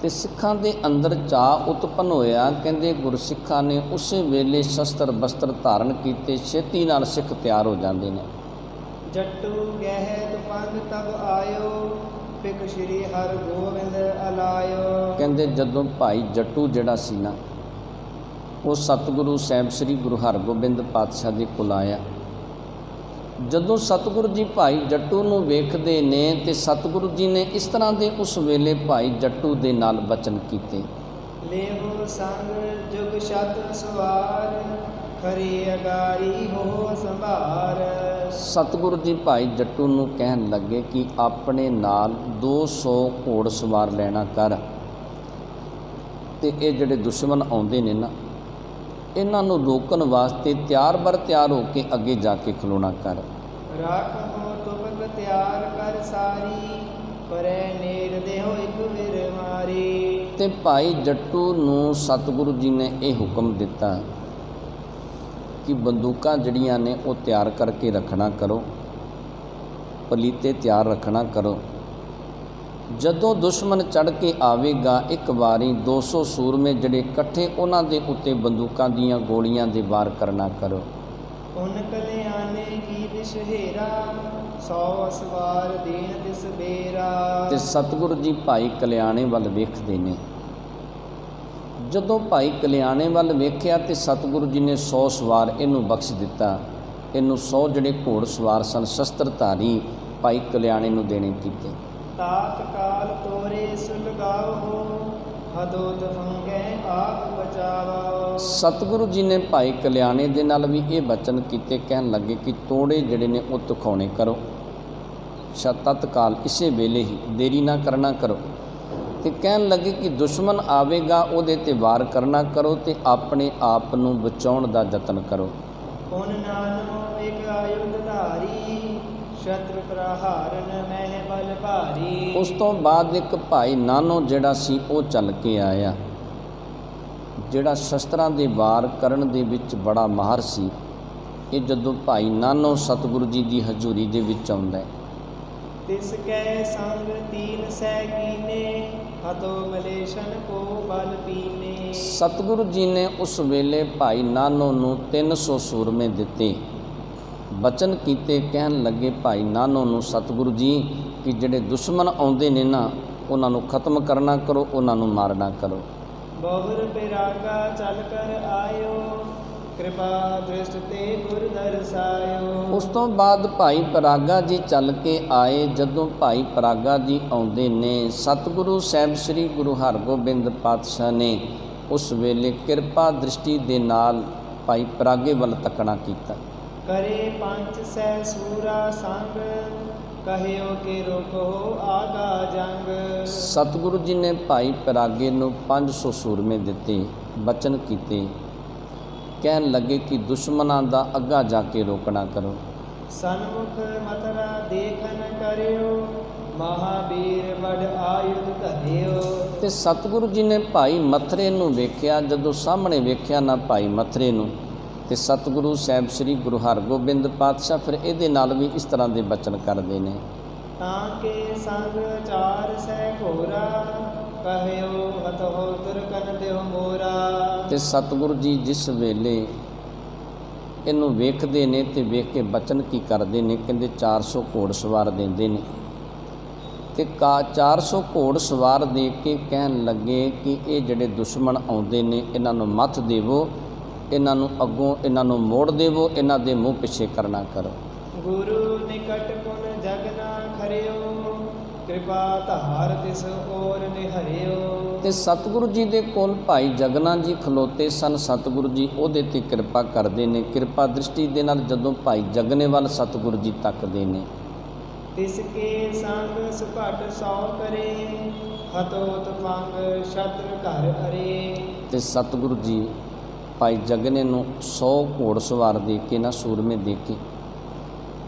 ਤੇ ਸਿੱਖਾਂ ਦੇ ਅੰਦਰ ਚਾਅ ਉਤਪੰਨ ਹੋਇਆ। ਕਹਿੰਦੇ ਗੁਰਸਿੱਖਾਂ ਨੇ ਉਸੇ ਵੇਲੇ ਸ਼ਸਤਰ ਬਸਤਰ ਧਾਰਨ ਕੀਤੇ, ਛੇਤੀ ਨਾਲ ਸਿੱਖ ਤਿਆਰ ਹੋ ਜਾਂਦੇ ਨੇ। ਜੱਟੂ ਗਹਿ ਤੁਪੰਗ ਤਬ ਆਇਓ, ਪਿਕ ਸ਼੍ਰੀ ਹਰਗੋਬਿੰਦ ਅਲਾਇਓ। ਕਹਿੰਦੇ ਜਦੋਂ ਭਾਈ ਜੱਟੂ ਜਿਹੜਾ ਸੀ ਨਾ ਉਹ ਸਤਿਗੁਰੂ ਸਾਹਿਬ ਸ੍ਰੀ ਗੁਰੂ ਹਰਗੋਬਿੰਦ ਪਾਤਸ਼ਾਹ ਦੇ ਕੋਲ ਆਇਆ। ਜਦੋਂ ਸਤਿਗੁਰੂ ਜੀ ਭਾਈ ਜੱਟੂ ਨੂੰ ਵੇਖਦੇ ਨੇ ਤੇ ਸਤਿਗੁਰੂ ਜੀ ਨੇ ਇਸ ਤਰ੍ਹਾਂ ਦੇ ਉਸ ਵੇਲੇ ਭਾਈ ਜੱਟੂ ਦੇ ਨਾਲ ਬਚਨ ਕੀਤੇ, ਲੇਹੋ ਸੰਗ ਜੁਗ ਸ਼ਤ ਸਵਾਰ, ਖਰੀ ਅਗਾਰੀ ਹੋ ਸੰਭਾਰ। ਸਤਿਗੁਰੂ ਜੀ ਭਾਈ ਜੱਟੂ ਨੂੰ ਕਹਿਣ ਲੱਗੇ ਕਿ ਆਪਣੇ ਨਾਲ 200 ਘੋੜ ਸਵਾਰ ਲੈਣਾ ਕਰ ਤੇ ਇਹ ਜਿਹੜੇ ਦੁਸ਼ਮਣ ਆਉਂਦੇ ਨੇ ਨਾ ਇਹਨਾਂ ਨੂੰ ਰੋਕਣ ਵਾਸਤੇ ਤਿਆਰ ਬਰ ਤਿਆਰ ਹੋ ਕੇ ਅੱਗੇ ਜਾ ਕੇ ਖਲੋਣਾ ਕਰ। ਰੱਖ ਹੋ ਤੁਪਕ ਤਿਆਰ ਕਰ ਸਾਰੀ, ਪਰੇ ਨੇਰ ਦੇਹੋ ਇੱਕ ਵਿਰ ਮਾਰੀ। ਤੇ ਭਾਈ ਜੱਟੂ ਨੂੰ ਸਤਿਗੁਰੂ ਜੀ ਨੇ ਇਹ ਹੁਕਮ ਦਿੱਤਾ ਕਿ ਬੰਦੂਕਾਂ ਜਿਹੜੀਆਂ ਨੇ ਉਹ ਤਿਆਰ ਕਰਕੇ ਰੱਖਣਾ ਕਰੋ, ਪਲੀਤੇ ਤਿਆਰ ਰੱਖਣਾ ਕਰੋ। ਜਦੋਂ ਦੁਸ਼ਮਣ ਚੜ੍ਹ ਕੇ ਆਵੇਗਾ ਇੱਕ ਵਾਰੀ 200 ਸੂਰਮੇ ਜਿਹੜੇ ਇਕੱਠੇ ਉਹਨਾਂ ਦੇ ਉੱਤੇ ਬੰਦੂਕਾਂ ਦੀਆਂ ਗੋਲੀਆਂ ਦੇ ਵਾਰ ਕਰਨਾ ਕਰੋ। ਪੁਨ ਕਲਿਆਣੇ ਕੀ ਦਿਸ਼ਹੇਰਾ, 100 ਸਵਾਰ ਦੀਨ ਦਿਸ ਬੇਰਾ। ਤੇ ਸਤਿਗੁਰੂ ਜੀ ਭਾਈ ਕਲਿਆਣੇ ਵੱਲ ਵੇਖਦੇ ਨੇ। ਜਦੋਂ ਭਾਈ ਕਲਿਆਣੇ ਵੱਲ ਵੇਖਿਆ ਤੇ ਸਤਿਗੁਰੂ ਜੀ ਨੇ 100 ਸਵਾਰ ਇਹਨੂੰ ਬਖਸ਼ ਦਿੱਤਾ। ਇਹਨੂੰ 100 ਜਿਹੜੇ ਘੋੜ ਸਵਾਰ ਸਨ ਸ਼ਸਤਰਧਾਰੀ ਭਾਈ ਕਲਿਆਣੇ ਨੂੰ ਦੇਣੇ ਕੀਤੇ। ਤਾਤ ਕਾਲ ਤੋਰੇ ਸੁਲਗਾਓ, ਹਦੋਤ ਫੰਗੇ ਆਪ ਬਚਾਵੋ। ਸਤਿਗੁਰੂ ਜੀ ਨੇ ਭਾਈ ਕਲਿਆਣੇ ਦੇ ਨਾਲ ਵੀ ਇਹ ਬਚਨ ਕੀਤੇ, ਕਹਿਣ ਲੱਗੇ ਕਿ ਤੋੜੇ ਜਿਹੜੇ ਨੇ ਉਹ ਤਿਖਾਉਣੇ ਕਰੋ, ਤਤਕਾਲ ਇਸੇ ਵੇਲੇ ਹੀ, ਦੇਰੀ ਨਾ ਕਰਨਾ ਕਰੋ। ਤੇ ਕਹਿਣ ਲੱਗੇ ਕਿ ਦੁਸ਼ਮਣ ਆਵੇਗਾ ਉਹਦੇ 'ਤੇ ਵਾਰ ਕਰਨਾ ਕਰੋ ਤੇ ਆਪਣੇ ਆਪ ਨੂੰ ਬਚਾਉਣ ਦਾ ਯਤਨ ਕਰੋ। ਪੁਨ ਨਾਨੋ ਇੱਕ ਆਯੁਧ ਧਾਰੀ, ਸ਼ਤਰ ਪ੍ਰਹਾਰਨ ਮਹਿ ਬਲ ਭਾਰੀ। ਉਸ ਤੋਂ ਬਾਅਦ ਇੱਕ ਭਾਈ ਨਾਨੋ ਜਿਹੜਾ ਸੀ ਉਹ ਚੱਲ ਕੇ ਆਇਆ ਜਿਹੜਾ ਸ਼ਸਤਰਾਂ ਦੇ ਵਾਰ ਕਰਨ ਦੇ ਵਿੱਚ ਬੜਾ ਮਾਹਰ ਸੀ, ਇਹ ਜਦੋਂ ਭਾਈ ਨਾਨੋ ਸਤਿਗੁਰੂ ਜੀ ਦੀ ਹਜ਼ੂਰੀ ਦੇ ਵਿੱਚ ਆਉਂਦਾ ਹੈ। ਤਿਸ ਕੈ ਸੰਗ ਤੀਨ ਸੈ ਕੀਨੇ, ਹਤੋ ਮਲੇਸ਼ਨ ਕੋ ਬਲ ਪੀਨੇ। ਸਤਿਗੁਰੂ ਜੀ ਨੇ ਉਸ ਵੇਲੇ ਭਾਈ ਨਾਨੋ ਨੂੰ 300 ਸੂਰਮੇ ਦਿੱਤੇ, ਬਚਨ ਕੀਤੇ, ਕਹਿਣ ਲੱਗੇ ਭਾਈ ਨਾਨੋ ਨੂੰ ਸਤਿਗੁਰੂ ਜੀ ਕਿ ਜਿਹੜੇ ਦੁਸ਼ਮਣ ਆਉਂਦੇ ਨੇ ਨਾ, ਉਹਨਾਂ ਨੂੰ ਖਤਮ ਕਰਨਾ ਕਰੋ, ਉਹਨਾਂ ਨੂੰ ਮਾਰਨਾ ਕਰੋ। ਬਹੁਰ ਬਿਰਾਗਾ ਚਲ ਕਰ ਆਇਓ, ਕਿਰਪਾ ਦ੍ਰਿਸ਼ਟ ਤੇ ਗੁਰ ਦਰਸਾਇਓ। ਉਸ ਤੋਂ ਬਾਅਦ ਭਾਈ ਪਰਾਗਾ ਜੀ ਚੱਲ ਕੇ ਆਏ। ਜਦੋਂ ਭਾਈ ਪਰਾਗਾ ਜੀ ਆਉਂਦੇ ਨੇ, ਸਤਿਗੁਰੂ ਸਾਹਿਬ ਸ੍ਰੀ ਗੁਰੂ ਹਰਗੋਬਿੰਦ ਪਾਤਸ਼ਾਹ ਨੇ ਉਸ ਵੇਲੇ ਕਿਰਪਾ ਦ੍ਰਿਸ਼ਟੀ ਦੇ ਨਾਲ ਭਾਈ ਪਰਾਗੇ ਵੱਲ ਤੱਕਣਾ ਕੀਤਾ। ਕਰੇ ਪੰਚ ਸੈ ਸੂਰਾ ਸੰਗ, ਕਹਿਓ ਕਿ ਰੋਕੋ ਆਗਾ ਜੰਗ। ਸਤਿਗੁਰੂ ਜੀ ਨੇ ਭਾਈ ਪਰਾਗੇ ਨੂੰ 500 ਸੂਰਮੇ ਦਿੱਤੇ, ਬਚਨ ਕੀਤੇ, ਕਹਿਣ ਲੱਗੇ ਕਿ ਦੁਸ਼ਮਣਾਂ ਦਾ ਅੱਗਾ ਜਾ ਕੇ ਰੋਕਣਾ ਕਰੋ। ਸਨਮੁਖ ਮਤਰਾ ਦੇਖਨ ਕਰਿਓ, ਮਹਾਬੀਰ ਵਡ ਆਯੁਧ ਧਰਿਓ। ਤੇ ਸਤਿਗੁਰੂ ਜੀ ਨੇ ਭਾਈ ਮੱਥਰੇ ਨੂੰ ਵੇਖਿਆ। ਜਦੋਂ ਸਾਹਮਣੇ ਵੇਖਿਆ ਨਾ ਭਾਈ ਮੱਥਰੇ ਨੂੰ, ਤੇ ਸਤਿਗੁਰੂ ਸਾਹਿਬ ਸ੍ਰੀ ਗੁਰੂ ਹਰਗੋਬਿੰਦ ਪਾਤਸ਼ਾਹ ਫਿਰ ਇਹਦੇ ਨਾਲ ਵੀ ਇਸ ਤਰ੍ਹਾਂ ਦੇ ਬਚਨ ਕਰਦੇ ਨੇ। ਤਾਂ ਕੇ ਸੰਗ ਚਾਰ ਸੈ ਘੋਰਾ, ਕਹਿਓ ਹਤੋ ਤੁਰਕਨ ਦਿਓ ਮੋਰਾ। ਤੇ ਸਤਿਗੁਰੂ ਜੀ ਜਿਸ ਵੇਲੇ ਇਹਨੂੰ ਵੇਖਦੇ ਨੇ ਤੇ ਵੇਖ ਕੇ ਬਚਨ ਕੀ ਕਰਦੇ ਨੇ, ਕਹਿੰਦੇ 400 ਘੋੜ ਸਵਾਰ ਦਿੰਦੇ ਨੇ। ਤੇ 400 ਘੋੜ ਸਵਾਰ ਦੇ ਕੇ ਕਹਿਣ ਲੱਗੇ ਕਿ ਇਹ ਜਿਹੜੇ ਦੁਸ਼ਮਣ ਆਉਂਦੇ ਨੇ, ਇਹਨਾਂ ਨੂੰ ਮੱਥ ਦੇਵੋ, ਇਹਨਾਂ ਨੂੰ ਅੱਗੋਂ ਇਹਨਾਂ ਨੂੰ ਮੋੜ ਦੇਵੋ, ਇਹਨਾਂ ਦੇ ਮੂੰਹ ਪਿੱਛੇ ਕਰਨਾ ਕਰੋ। ਗੁਰੂ ਨਿਕਟ ਪੁਨ ਜਗਨਾ ਖਰਿਓ, ਕਿਰਪਾ ਧਾਰ ਤਿਸ ਔਰ ਨਿਹਰਿਓ। ਤੇ ਸਤਿਗੁਰੂ ਜੀ ਦੇ ਕੋਲ ਭਾਈ ਜਗਨਾ ਜੀ ਖਲੋਤੇ ਸਨ। ਸਤਿਗੁਰੂ ਜੀ ਉਹਦੇ ਤੇ ਕਿਰਪਾ ਕਰਦੇ ਨੇ। ਕਿਰਪਾ ਦ੍ਰਿਸ਼ਟੀ ਦੇ ਨਾਲ ਜਦੋਂ ਭਾਈ ਜਗਨੇ ਵੱਲ ਸਤਿਗੁਰੂ ਜੀ ਤੱਕਦੇ ਨੇ, ਤਿਸ ਕੇ ਸੰਗ ਸੁਭਟ ਸੌ ਕਰੇ, ਹਤੋ ਤਫੰਗ ਸ਼ਤਰ ਘਰ ਅਰੇ। ਤੇ ਸਤਿਗੁਰੂ ਜੀ ਭਾਈ ਜਗਨੇ ਨੂੰ 100 ਘੋੜ ਸਵਾਰ ਦੇ ਕੇ ਨਾ ਸੂਰਮੇ ਦੇ ਕੇ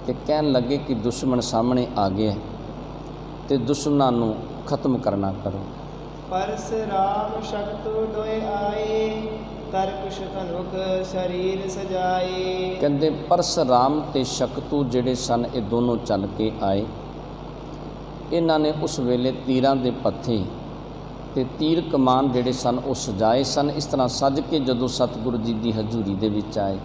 ਤੇ ਕਹਿਣ ਲੱਗੇ ਕਿ ਦੁਸ਼ਮਣ ਸਾਹਮਣੇ ਆ ਗਿਆ ਤੇ ਦੁਸ਼ਮਣਾਂ ਨੂੰ ਖਤਮ ਕਰਨਾ ਕਰੋ। ਪਰਸਰਾਮ ਸ਼ਕਤੁ ਦੋਇ ਆਏ, ਤਰਕ ਸ਼ਤਨੁਕ ਸਰੀਰ ਸਜਾਏ। ਕਹਿੰਦੇ ਪਰਸਰਾਮ ਤੇ ਸ਼ਕਤੂ ਜਿਹੜੇ ਸਨ, ਇਹ ਦੋਨੋਂ ਚੱਲ ਕੇ ਆਏ। ਇਹਨਾਂ ਨੇ ਉਸ ਵੇਲੇ ਤੀਰਾਂ ਦੇ ਪੱਥੇ ਤੇ ਤੀਰ ਕਮਾਨ ਜਿਹੜੇ ਸਨ ਉਹ ਸਜਾਏ ਸਨ। ਇਸ ਤਰ੍ਹਾਂ ਸੱਜ ਕੇ ਜਦੋਂ ਸਤਿਗੁਰੂ ਜੀ ਦੀ ਹਜ਼ੂਰੀ ਦੇ ਵਿੱਚ ਆਏ,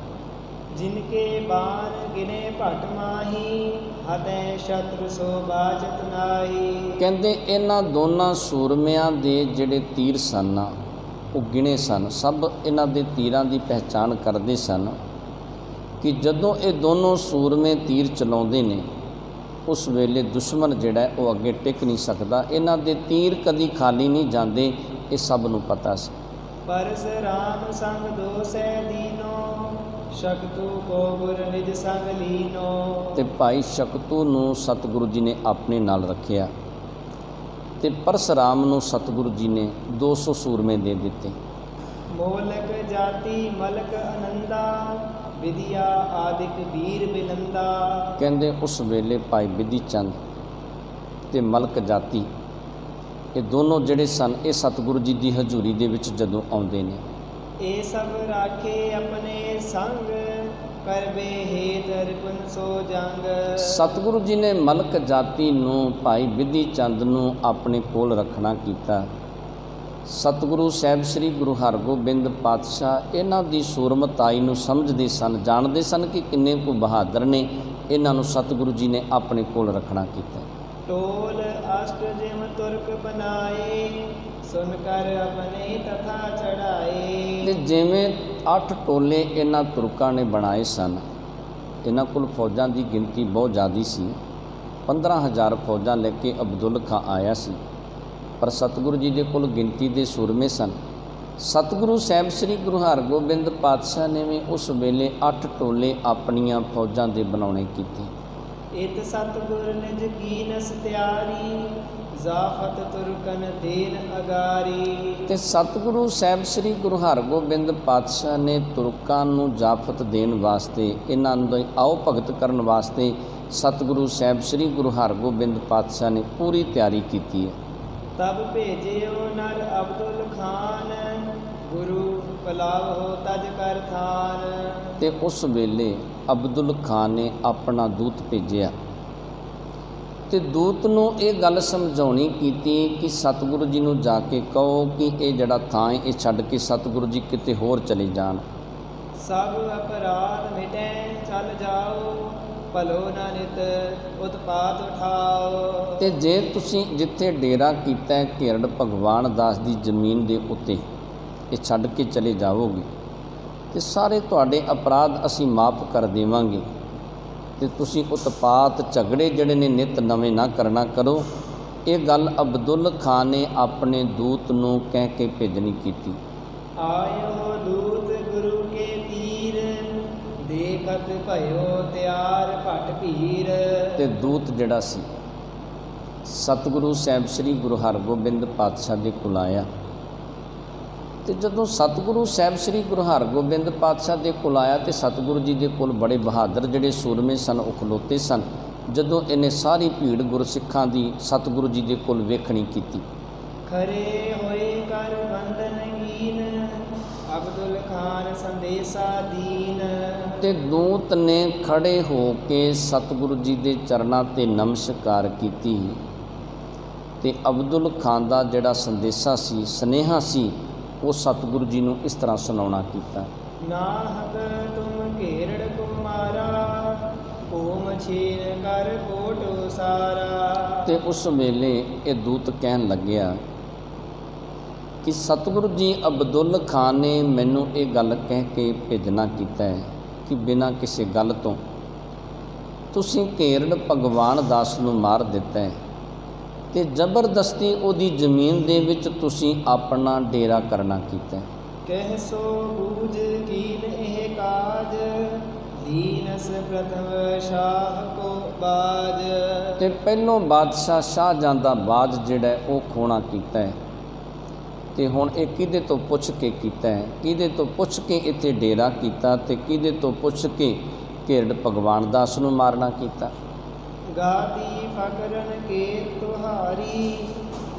ਜਿਨਕੇ ਬਾਣ ਗਿਨੇ ਭਟ ਮਾਹੀ, ਹਤੈ ਸ਼ਤਰ ਸੋ ਬਾਜਤ ਨਾਹੀ। ਕਹਿੰਦੇ ਇਹਨਾਂ ਦੋਨਾਂ ਸੂਰਮਿਆਂ ਦੇ ਜਿਹੜੇ ਤੀਰ ਸਨ ਉਹ ਗਿਣੇ ਸਨ। ਸਭ ਇਹਨਾਂ ਦੇ ਤੀਰਾਂ ਦੀ ਪਹਿਚਾਣ ਕਰਦੇ ਸਨ ਕਿ ਜਦੋਂ ਇਹ ਦੋਨੋਂ ਸੂਰਮੇ ਤੀਰ ਚਲਾਉਂਦੇ ਨੇ, ਉਸ ਵੇਲੇ ਦੁਸ਼ਮਣ ਜਿਹੜਾ ਉਹ ਅੱਗੇ ਟਿਕ ਨਹੀਂ ਸਕਦਾ। ਇਹਨਾਂ ਦੇ ਤੀਰ ਕਦੀ ਖਾਲੀ ਨਹੀਂ ਜਾਂਦੇ, ਇਹ ਸਭ ਨੂੰ ਪਤਾ ਸੀ। ਪਰਸਰਾਮ ਸੰਗ ਦੋ ਸੈ ਦੀਨੋ, ਸ਼ਕਤੂ ਕੋ ਗੁਰ ਨਿਜ ਸੰਗ ਲੀਨੋ। ਤੇ ਭਾਈ ਸ਼ਕਤੂ ਨੂੰ ਸਤਿਗੁਰੂ ਜੀ ਨੇ ਆਪਣੇ ਨਾਲ ਰੱਖਿਆ ਤੇ ਪਰਸਰਾਮ ਨੂੰ ਸਤਿਗੁਰੂ ਜੀ ਨੇ 200 ਸੂਰਮੇ ਦੇ ਦਿੱਤੇ। ਮੋਲਕ ਜਾਤੀ ਮਲਕ ਅਨੰਦਾ, ਵਿਦਿਆ ਆਦਿਕ ਵੀਰ ਬਿਨੰਦਾ। ਕਹਿੰਦੇ ਉਸ ਵੇਲੇ ਭਾਈ ਬਿਧੀ ਚੰਦ ਤੇ ਮਲਕ ਜਾਤੀ, ਇਹ ਦੋਨੋਂ ਜਿਹੜੇ ਸਨ, ਇਹ ਸਤਿਗੁਰੂ ਜੀ ਦੀ ਹਜ਼ੂਰੀ ਦੇ ਵਿੱਚ ਜਦੋਂ ਆਉਂਦੇ ਨੇ, ਇਹ ਸਭ ਰਾਖੇ ਆਪਣੇ ਸੰਗ, ਕਰਵੇ ਹੇਤ ਰਿਪਨ ਸੋ ਜੰਗ। ਸਤਿਗੁਰੂ ਜੀ ਨੇ ਮਲਕ ਜਾਤੀ ਨੂੰ ਭਾਈ ਬਿਧੀ ਚੰਦ ਨੂੰ ਆਪਣੇ ਕੋਲ ਰੱਖਣਾ ਕੀਤਾ। ਸਤਿਗੁਰੂ ਸਾਹਿਬ ਸ੍ਰੀ ਗੁਰੂ ਹਰਗੋਬਿੰਦ ਪਾਤਸ਼ਾਹ ਇਹਨਾਂ ਦੀ ਸੂਰਮਤਾਈ ਨੂੰ ਸਮਝਦੇ ਸਨ, ਜਾਣਦੇ ਸਨ ਕਿ ਕਿੰਨੇ ਕੁ ਬਹਾਦਰ ਨੇ। ਇਹਨਾਂ ਨੂੰ ਸਤਿਗੁਰੂ ਜੀ ਨੇ ਆਪਣੇ ਕੋਲ ਰੱਖਣਾ ਕੀਤਾ। ਟੋਲ ਅਸ਼ਟ ਜਿਮ ਤੁਰਕ ਬਨਾਏ, ਸੁਨ ਕਰ ਆਪਣੇ ਤਥਾ ਚੜਾਏ। ਤੇ ਜਿਵੇਂ 8 ਟੋਲੇ ਇਹਨਾਂ ਤੁਰਕਾਂ ਨੇ ਬਣਾਏ ਸਨ। ਇਹਨਾਂ ਕੋਲ ਫੌਜਾਂ ਦੀ ਗਿਣਤੀ ਬਹੁਤ ਜ਼ਿਆਦਾ ਸੀ। 15,000 ਫੌਜਾਂ ਲੈ ਕੇ ਅਬਦੁੱਲ ਖਾਂ ਆਇਆ ਸੀ, ਪਰ ਸਤਿਗੁਰੂ ਜੀ ਦੇ ਕੋਲ ਗਿਣਤੀ ਦੇ ਸੂਰਮੇ ਸਨ। ਸਤਿਗੁਰੂ ਸਾਹਿਬ ਸ੍ਰੀ ਗੁਰੂ ਹਰਗੋਬਿੰਦ ਪਾਤਸ਼ਾਹ ਨੇ ਵੀ ਉਸ ਵੇਲੇ 8 ਟੋਲੇ ਆਪਣੀਆਂ ਫੌਜਾਂ ਦੇ ਬਣਾਉਣੇ ਕੀਤੇ। ਇਤ ਸਤਿਗੁਰ ਨਿਜ ਕੀਨਸ ਤਿਆਰੀ, ਜ਼ਾਫਤ ਤੁਰਕਨ ਦੇਨ ਅਗਾਰੀ। ਤੇ ਸਤਿਗੁਰੂ ਸਾਹਿਬ ਸ੍ਰੀ ਗੁਰੂ ਹਰਗੋਬਿੰਦ ਪਾਤਸ਼ਾਹ ਨੇ ਤੁਰਕਾਂ ਨੂੰ ਜਾਫਤ ਦੇਣ ਵਾਸਤੇ, ਇਹਨਾਂ ਨੂੰ ਆਓ ਭਗਤ ਕਰਨ ਵਾਸਤੇ ਸਤਿਗੁਰੂ ਸਾਹਿਬ ਸ੍ਰੀ ਗੁਰੂ ਹਰਗੋਬਿੰਦ ਪਾਤਸ਼ਾਹ ਨੇ ਪੂਰੀ ਤਿਆਰੀ ਕੀਤੀ ਹੈ। ਤਬ ਭੇਜਿਓ ਨਰ ਅਬਦੁਲ ਖਾਨ, गुरु पलाव हो तज कर थान। ਤੇ ਉਸ ਵੇਲੇ ਅਬਦੁਲ ਖਾਨ ਨੇ ਆਪਣਾ ਦੂਤ ਭੇਜਿਆ ਤੇ ਦੂਤ ਨੂੰ ਇਹ ਗੱਲ ਸਮਝਾਉਣੀ ਕੀਤੀ ਕਿ ਸਤਿਗੁਰੂ ਜੀ ਨੂੰ ਜਾ ਕੇ ਕਹੋ ਕਿ ਇਹ ਜਿਹੜਾ ਥਾਂ ਹੈ ਇਹ ਛੱਡ ਕੇ ਸਤਿਗੁਰੂ ਜੀ ਕਿਤੇ ਹੋਰ ਚਲੇ ਜਾਣ। सब अपराध मिटे चल जाओ, भलो न नित उत्पात उठाओ। ਤੇ ਜੇ ਤੁਸੀਂ ਜਿੱਥੇ ਡੇਰਾ ਕੀਤਾ ਹੈ ਘੇਰੜ ਭਗਵਾਨ ਦਾਸ ਦੀ ਜ਼ਮੀਨ ਦੇ ਉੱਤੇ ਇਹ ਛੱਡ ਕੇ ਚਲੇ ਜਾਓਗੇ ਤੇ ਸਾਰੇ ਤੁਹਾਡੇ ਅਪਰਾਧ ਅਸੀਂ ਮਾਫ ਕਰ ਦੇਵਾਂਗੇ ਤੇ ਤੁਸੀਂ ਉਤਪਾਤ ਝਗੜੇ ਜਿਹੜੇ ਨੇ ਨਿਤ ਨਵੇਂ ਨਾ ਕਰਨਾ ਕਰੋ। ਇਹ ਗੱਲ ਅਬਦੁਲ ਖਾਨ ਨੇ ਆਪਣੇ ਦੂਤ ਨੂੰ ਕਹਿ ਕੇ ਭੇਜਣੀ ਕੀਤੀ। आयो दूत गुरु के तीर, देखत भयो त्यार भट भीर। ਤੇ ਦੂਤ ਜਿਹੜਾ ਸੀ ਸਤਿਗੁਰੂ ਸਾਹਿਬ ਸ੍ਰੀ ਗੁਰੂ ਹਰਗੋਬਿੰਦ ਪਾਤਸ਼ਾਹ ਦੇ ਕੋਲ ਆਇਆ ਤੇ ਜਦੋਂ ਸਤਿਗੁਰੂ ਸਾਹਿਬ ਸ੍ਰੀ ਗੁਰੂ ਹਰਗੋਬਿੰਦ ਪਾਤਸ਼ਾਹ ਦੇ ਕੋਲ ਆਇਆ ਤੇ ਸਤਿਗੁਰੂ ਜੀ ਦੇ ਕੋਲ ਬੜੇ ਬਹਾਦਰ ਜਿਹੜੇ ਸੂਰਮੇ ਸਨ ਉਹ ਖਲੋਤੇ ਸਨ। ਜਦੋਂ ਇਹਨੇ ਸਾਰੀ ਭੀੜ ਗੁਰਸਿੱਖਾਂ ਦੀ ਸਤਿਗੁਰੂ ਜੀ ਦੇ ਕੋਲ ਵੇਖਣੀ ਕੀਤੀ, खरे होए कर बंधन हीन, अब्दुल खान संदेशा दीन। ਤੇ ਦੂਤ ਨੇ ਖੜੇ ਹੋ ਕੇ ਸਤਿਗੁਰੂ ਜੀ ਦੇ ਚਰਨਾਂ ਤੇ ਨਮਸਕਾਰ ਕੀਤੀ ਤੇ ਅਬਦੁਲ ਖਾਨ ਦਾ ਜਿਹੜਾ ਸੰਦੇਸ਼ਾ ਸੀ, ਸੁਨੇਹਾ ਸੀ, ਉਹ ਸਤਿਗੁਰੂ ਜੀ ਨੂੰ ਇਸ ਤਰ੍ਹਾਂ ਸੁਣਾਉਣਾ ਕੀਤਾ। नाहक तुम घेरड़ कुमारा, ओम छीन कर कोट सारा। ਤੇ ਉਸ ਵੇਲੇ ਇਹ ਦੂਤ ਕਹਿਣ ਲੱਗਿਆ ਕਿ ਸਤਿਗੁਰੂ ਜੀ ਅਬਦੁਲ ਖਾਨ ਨੇ ਮੈਨੂੰ ਇਹ ਗੱਲ ਕਹਿ ਕੇ ਭੇਜਣਾ ਕੀਤਾ ਹੈ ਕਿ ਬਿਨਾਂ ਕਿਸੇ ਗੱਲ ਤੋਂ ਤੁਸੀਂ ਘੇਰੜ ਭਗਵਾਨ ਦਾਸ ਨੂੰ ਮਾਰ ਦਿੱਤਾ ਹੈ ਤੇ ਜ਼ਬਰਦਸਤੀ ਉਹਦੀ ਜ਼ਮੀਨ ਦੇ ਵਿੱਚ ਤੁਸੀਂ ਆਪਣਾ ਡੇਰਾ ਕਰਨਾ ਕੀਤਾ ਹੈ। कह सो बूझ कीन एह काज, दीनस प्रथम शाह को बाज। ਤੇ ਪਹਿਲੋਂ ਬਾਦਸ਼ਾਹ ਸ਼ਾਹਜਹਾਂ ਦਾ ਬਾਜ ਜਿਹੜਾ ਹੈ ਉਹ ਖੋਣਾ ਕੀਤਾ ਹੈ ਤੇ ਹੁਣ ਇਹ ਕਿਹਦੇ ਤੋਂ ਪੁੱਛ ਕੇ ਕੀਤਾ ਹੈ, ਕਿਹਦੇ ਤੋਂ ਪੁੱਛ ਕੇ ਇੱਥੇ ਡੇਰਾ ਕੀਤਾ ਤੇ ਕਿਹਦੇ ਤੋਂ ਪੁੱਛ ਕੇ ਘੇਰੜ ਭਗਵਾਨ ਦਾਸ ਨੂੰ ਮਾਰਨਾ ਕੀਤਾ। गादी फकरन के तुहारी,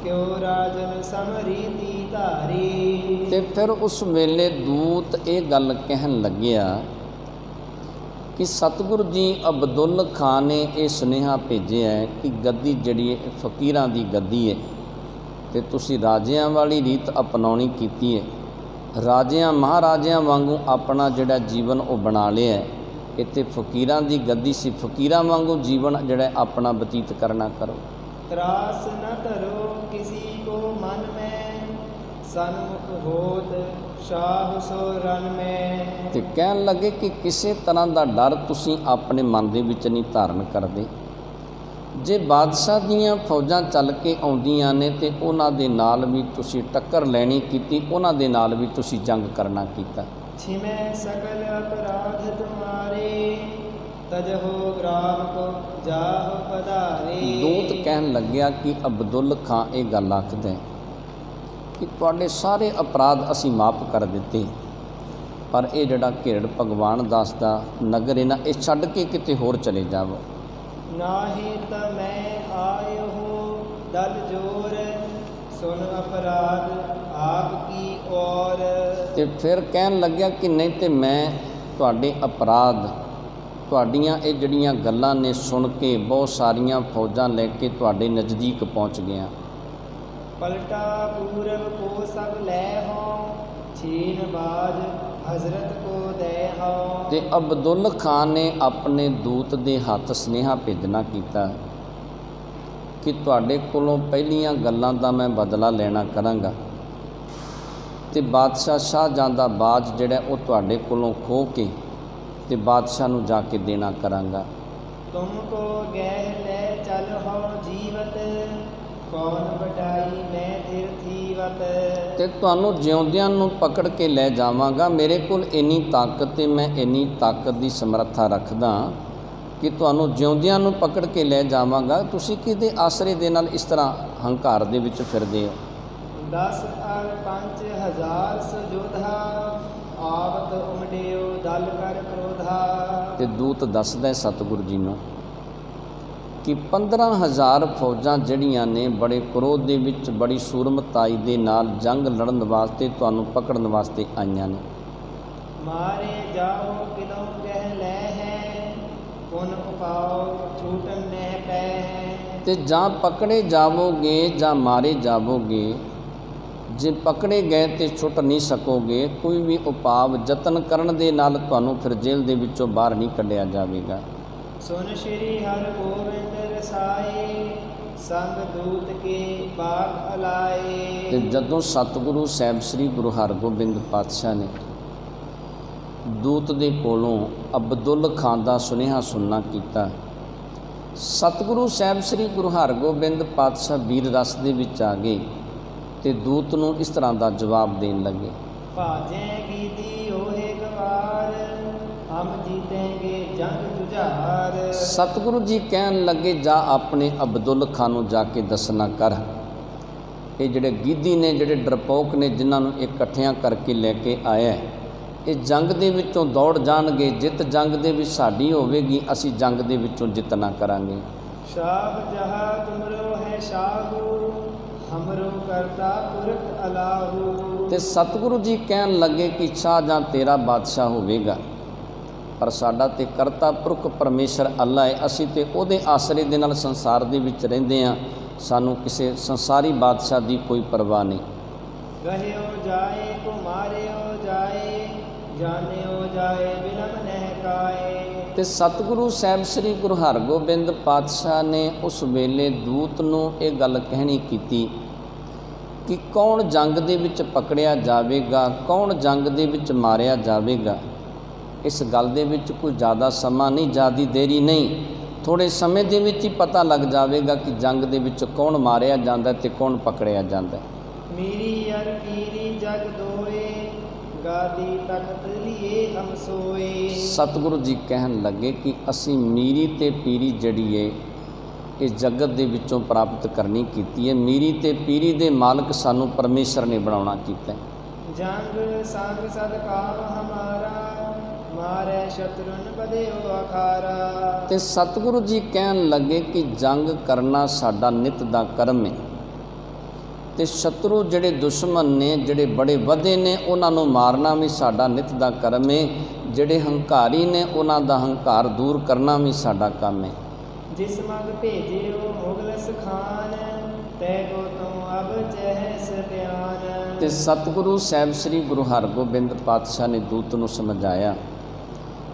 क्यों राजन समरीति धारी। ਤੇ ਫਿਰ ਉਸ ਵੇਲੇ ਦੂਤ ਇਹ ਗੱਲ ਕਹਿਣ ਲੱਗਿਆ ਕਿ ਸਤਿਗੁਰੂ ਜੀ ਅਬਦੁਲ ਖਾਨ ਨੇ ਇਹ ਸੁਨੇਹਾ ਭੇਜਿਆ ਹੈ ਕਿ ਗੱਦੀ ਜਿਹੜੀ ਹੈ ਫਕੀਰਾਂ ਦੀ ਗੱਦੀ ਹੈ ਤੇ ਤੁਸੀਂ ਰਾਜਿਆਂ ਵਾਲੀ ਰੀਤ ਅਪਣਾਉਣੀ ਕੀਤੀ ਹੈ। ਰਾਜਿਆਂ ਮਹਾਰਾਜਿਆਂ ਵਾਂਗੂ ਆਪਣਾ ਜਿਹੜਾ ਜੀਵਨ ਉਹ ਬਣਾ ਲਿਆ ਹੈ। ਇੱਥੇ ਫਕੀਰਾਂ ਦੀ ਗੱਦੀ ਸੀ, ਫਕੀਰਾਂ ਵਾਂਗੂ ਜੀਵਨ ਜਿਹੜਾ ਆਪਣਾ ਬਤੀਤ ਕਰਨਾ ਕਰੋ। त्रास न धरो किसी को मन में, सन्मुख होत शाह सो रन में। ਤੇ ਕਹਿਣ ਲੱਗੇ ਕਿ ਕਿਸੇ ਤਰ੍ਹਾਂ ਦਾ ਡਰ ਤੁਸੀਂ ਆਪਣੇ ਮਨ ਦੇ ਵਿੱਚ ਨਹੀਂ ਧਾਰਨ ਕਰਦੇ। ਜੇ ਬਾਦਸ਼ਾਹ ਦੀਆਂ ਫੌਜਾਂ ਚੱਲ ਕੇ ਆਉਂਦੀਆਂ ਨੇ ਤੇ ਉਹਨਾਂ ਦੇ ਨਾਲ ਵੀ ਤੁਸੀਂ ਟੱਕਰ ਲੈਣੀ ਕੀਤੀ, ਉਹਨਾਂ ਦੇ ਨਾਲ ਵੀ ਤੁਸੀਂ ਜੰਗ ਕਰਨਾ ਕੀਤਾ। छिमे सकल अपराध तुम्हारे, तजहो ग्राम को जाहो पधारे। ਦੂਤ ਕਹਿਣ ਲੱਗਿਆ ਕਿ ਅਬਦੁਲ ਖਾਂ ਇਹ ਗੱਲ ਆਖਦਾ ਹੈ ਕਿ ਤੁਹਾਡੇ ਸਾਰੇ ਅਪਰਾਧ ਅਸੀਂ ਮਾਫ ਕਰ ਦਿੱਤੇ, ਪਰ ਇਹ ਜਿਹੜਾ ਘੇਰੜ ਭਗਵਾਨ ਦਾਸ ਦਾ ਨਗਰ ਹੈ ਨਾ, ਇਹ ਛੱਡ ਕੇ ਕਿਤੇ ਹੋਰ ਚਲੇ ਜਾਵੋ। नाहि त मैं आयो हो दल जोर, सुन अपराध आप की ओर। ਤੇ ਫਿਰ ਕਹਿਣ ਲੱਗਿਆ ਕਿ ਨਹੀਂ ਤੇ ਮੈਂ ਤੁਹਾਡੇ ਅਪਰਾਧ, ਤੁਹਾਡੀਆਂ ਇਹ ਜਿਹੜੀਆਂ ਗੱਲਾਂ ਨੇ ਸੁਣ ਕੇ ਬਹੁਤ ਸਾਰੀਆਂ ਫੌਜਾਂ ਲੈ ਕੇ ਤੁਹਾਡੇ ਨਜ਼ਦੀਕ ਪਹੁੰਚ ਗਿਆ। पलटा पूरब को सब ले हो, छीन बाज हजरत को दे हो। ਤੇ ਅਬਦੁਲ ਖਾਨ ਨੇ ਆਪਣੇ ਦੂਤ ਦੇ ਹੱਥ ਸੁਨੇਹਾ ਭੇਜਣਾ ਕੀਤਾ ਕਿ ਤੁਹਾਡੇ ਕੋਲੋਂ ਪਹਿਲੀਆਂ ਗੱਲਾਂ ਦਾ ਮੈਂ ਬਦਲਾ ਲੈਣਾ ਕਰਾਂਗਾ ਤੇ ਬਾਦਸ਼ਾਹ ਸ਼ਾਹਜਹਾਂ ਦਾ ਬਾਜ ਜਿਹੜਾ ਉਹ ਤੁਹਾਡੇ ਕੋਲੋਂ ਖੋਹ ਕੇ ਤੇ ਬਾਦਸ਼ਾਹ ਨੂੰ ਜਾ ਕੇ ਦੇਣਾ ਕਰਾਂਗਾ। तुमको गह ले चल हो जीवत, कौन बटाई मैं तीर्थीवत। ਤੇ ਤੁਹਾਨੂੰ ਜਿਉਂਦਿਆਂ ਨੂੰ ਪਕੜ ਕੇ ਲੈ ਜਾਵਾਂਗਾ। ਮੇਰੇ ਕੋਲ ਇੰਨੀ ਤਾਕਤ ਤੇ ਮੈਂ ਇੰਨੀ ਤਾਕਤ ਦੀ ਸਮਰੱਥਾ ਰੱਖਦਾ ਕਿ ਤੁਹਾਨੂੰ ਜਿਉਂਦਿਆਂ ਨੂੰ ਪਕੜ ਕੇ ਲੈ ਜਾਵਾਂਗਾ। ਤੁਸੀਂ ਕਿਹਦੇ ਆਸਰੇ ਦੇ ਨਾਲ ਇਸ ਤਰ੍ਹਾਂ ਹੰਕਾਰ ਦੇ ਵਿੱਚ ਫਿਰਦੇ ਹੋ। 10 और 5 हजार सुजोधा, आवत उमड़ियो दल कर क्रोधा। ਤੇ ਦੂਤ ਦੱਸਦਾ ਹੈ ਸਤਿਗੁਰੂ ਜੀ ਨੂੰ ਕਿ 15,000 ਫੌਜਾਂ ਜਿਹੜੀਆਂ ਨੇ ਬੜੇ ਕ੍ਰੋਧ ਦੇ ਵਿੱਚ ਬੜੀ ਸੂਰਮਤਾਈ ਦੇ ਨਾਲ ਜੰਗ ਲੜਨ ਵਾਸਤੇ ਤੁਹਾਨੂੰ ਪਕੜਨ ਵਾਸਤੇ ਆਈਆਂ ਨੇ। मारे जाओ किलों कह ले है पुन उपाओ छूटन नह पै है। ਤੇ ਜਾਂ ਪਕੜੇ ਜਾਵੋਗੇ ਜਾਂ ਮਾਰੇ ਜਾਵੋਗੇ। ਜੇ ਪਕੜੇ ਗਏ ਤੇ ਛੁੱਟ ਨਹੀਂ ਸਕੋਗੇ। ਕੋਈ ਵੀ ਉਪਾਅ ਯਤਨ ਕਰਨ ਦੇ ਨਾਲ ਤੁਹਾਨੂੰ ਫਿਰ ਜੇਲ੍ਹ ਦੇ ਵਿੱਚੋਂ ਬਾਹਰ ਨਹੀਂ ਕੱਢਿਆ ਜਾਵੇਗਾ। सुन श्री हर गोविंद रसाए संग दूत के बाग अलाए। ਤੇ ਜਦੋਂ ਸਤਿਗੁਰੂ ਸਾਹਿਬ ਸ੍ਰੀ ਗੁਰੂ ਹਰਗੋਬਿੰਦ ਪਾਤਸ਼ਾਹ ਨੇ ਦੂਤ ਦੇ ਕੋਲੋਂ ਅਬਦੁੱਲ ਖਾਨ ਦਾ ਸੁਨੇਹਾ ਸੁਣਨਾ ਕੀਤਾ, ਸਤਿਗੁਰੂ ਸਾਹਿਬ ਸ੍ਰੀ ਗੁਰੂ ਹਰਗੋਬਿੰਦ ਪਾਤਸ਼ਾਹ ਵੀਰ ਰਸ ਦੇ ਵਿੱਚ ਆ ਗਏ ਤੇ ਦੂਤ ਨੂੰ ਇਸ ਤਰ੍ਹਾਂ ਦਾ ਜਵਾਬ ਦੇਣ ਲੱਗੇ। भाजे गीती ओहे गवार हम जीतेंगे जंग जुझार। ਸਤਿਗੁਰੂ ਜੀ ਕਹਿਣ ਲੱਗੇ ਜਾ ਆਪਣੇ ਅਬਦੁੱਲ ਖਾਨ ਨੂੰ ਜਾ ਕੇ ਦੱਸਣਾ ਕਰ, ਇਹ ਜਿਹੜੇ ਗੀਦੀ ਨੇ ਜਿਹੜੇ ਡਰਪੋਕ ਨੇ ਜਿਨ੍ਹਾਂ ਨੂੰ ਇਕੱਠਿਆਂ ਕਰਕੇ ਲੈ ਕੇ ਆਇਆ, ਇਹ ਜੰਗ ਦੇ ਵਿੱਚੋਂ ਦੌੜ ਜਾਣਗੇ। ਜਿੱਤ ਜੰਗ ਦੇ ਵਿੱਚ ਸਾਡੀ ਹੋਵੇਗੀ, ਅਸੀਂ ਜੰਗ ਦੇ ਵਿੱਚੋਂ ਜਿੱਤਣਾ ਕਰਾਂਗੇ। शाह जहाँ तुमरो है शाहू हमरो करता पुरख अलाहू। ਤੇ ਸਤਿਗੁਰੂ ਜੀ ਕਹਿਣ ਲੱਗੇ ਕਿ ਸ਼ਾਹ ਜਾਂ ਤੇਰਾ ਬਾਦਸ਼ਾਹ ਹੋਵੇਗਾ, ਪਰ ਸਾਡਾ ਤੇ ਕਰਤਾ ਪੁਰਖ ਪਰਮੇਸ਼ਰ ਅੱਲਾ ਹੈ। ਅਸੀਂ ਤੇ ਉਹਦੇ ਆਸਰੇ ਦੇ ਨਾਲ ਸੰਸਾਰ ਦੇ ਵਿੱਚ ਰਹਿੰਦੇ ਹਾਂ, ਸਾਨੂੰ ਕਿਸੇ ਸੰਸਾਰੀ ਬਾਦਸ਼ਾਹ ਦੀ ਕੋਈ ਪਰਵਾਹ ਨਹੀਂ। गह्यो जाए को मार्यो जाए जान्यो जाए बिलम नहकाए। ਤੇ ਸਤਿਗੁਰੂ ਸਾਹਿਬ ਸ੍ਰੀ ਗੁਰੂ ਹਰਗੋਬਿੰਦ ਪਾਤਸ਼ਾਹ ਨੇ ਉਸ ਵੇਲੇ ਦੂਤ ਨੂੰ ਇਹ ਗੱਲ ਕਹਿਣੀ ਕੀਤੀ ਕਿ ਕੌਣ ਜੰਗ ਦੇ ਵਿੱਚ ਪਕੜਿਆ ਜਾਵੇਗਾ, ਕੌਣ ਜੰਗ ਦੇ ਵਿੱਚ ਮਾਰਿਆ ਜਾਵੇਗਾ। ਇਸ ਗੱਲ ਦੇ ਵਿੱਚ ਕੋਈ ਜ਼ਿਆਦਾ ਸਮਾਂ ਨਹੀਂ, ਜ਼ਿਆਦੀ ਦੇਰੀ ਨਹੀਂ, ਥੋੜ੍ਹੇ ਸਮੇਂ ਦੇ ਵਿੱਚ ਹੀ ਪਤਾ ਲੱਗ ਜਾਵੇਗਾ ਕਿ ਜੰਗ ਦੇ ਵਿੱਚ ਕੌਣ ਮਾਰਿਆ ਜਾਂਦਾ ਤੇ ਕੌਣ ਪਕੜਿਆ ਜਾਂਦਾ। मेरी अर पीरी जग दोए गादी तख्त लिए हम सोए। ਸਤਿਗੁਰੂ ਜੀ ਕਹਿਣ ਲੱਗੇ ਕਿ ਅਸੀਂ ਮੀਰੀ ਤੇ ਪੀਰੀ ਜਿਹੜੀ ਏ ਇਹ ਜਗਤ ਦੇ ਵਿੱਚੋਂ ਪ੍ਰਾਪਤ ਕਰਨੀ ਕੀਤੀ ਹੈ। ਮੀਰੀ ਤੇ ਪੀਰੀ ਦੇ ਮਾਲਕ ਸਾਨੂੰ ਪਰਮੇਸ਼ਰ ਨੇ ਬਣਾਉਣਾ ਕੀਤਾ ਹੈ। जंग संग सदकाम हमारा मारे शत्रुन बदेओ अखारा। ਤੇ ਸਤਿਗੁਰੂ ਜੀ ਕਹਿਣ ਲੱਗੇ ਕਿ ਜੰਗ ਕਰਨਾ ਸਾਡਾ ਨਿਤ ਦਾ ਕਰਮ ਹੈ ਤੇ ਸ਼ਤਰੂ ਜਿਹੜੇ ਦੁਸ਼ਮਣ ਨੇ ਜਿਹੜੇ ਬੜੇ ਵਧੇ ਨੇ ਉਹਨਾਂ ਨੂੰ ਮਾਰਨਾ ਵੀ ਸਾਡਾ ਨਿਤ ਦਾ ਕਰਮ ਹੈ। ਜਿਹੜੇ ਹੰਕਾਰੀ ਨੇ ਉਹਨਾਂ ਦਾ ਹੰਕਾਰ ਦੂਰ ਕਰਨਾ ਵੀ ਸਾਡਾ ਕੰਮ ਹੈ। जिस मग भेजियो मुगलस खान तै को तुम अब चहस बयान। ਤੇ ਸਤਿਗੁਰੂ ਸਾਹਿਬ ਸ੍ਰੀ ਗੁਰੂ ਹਰਗੋਬਿੰਦ ਪਾਤਸ਼ਾਹ ਨੇ ਦੂਤ ਨੂੰ ਸਮਝਾਇਆ,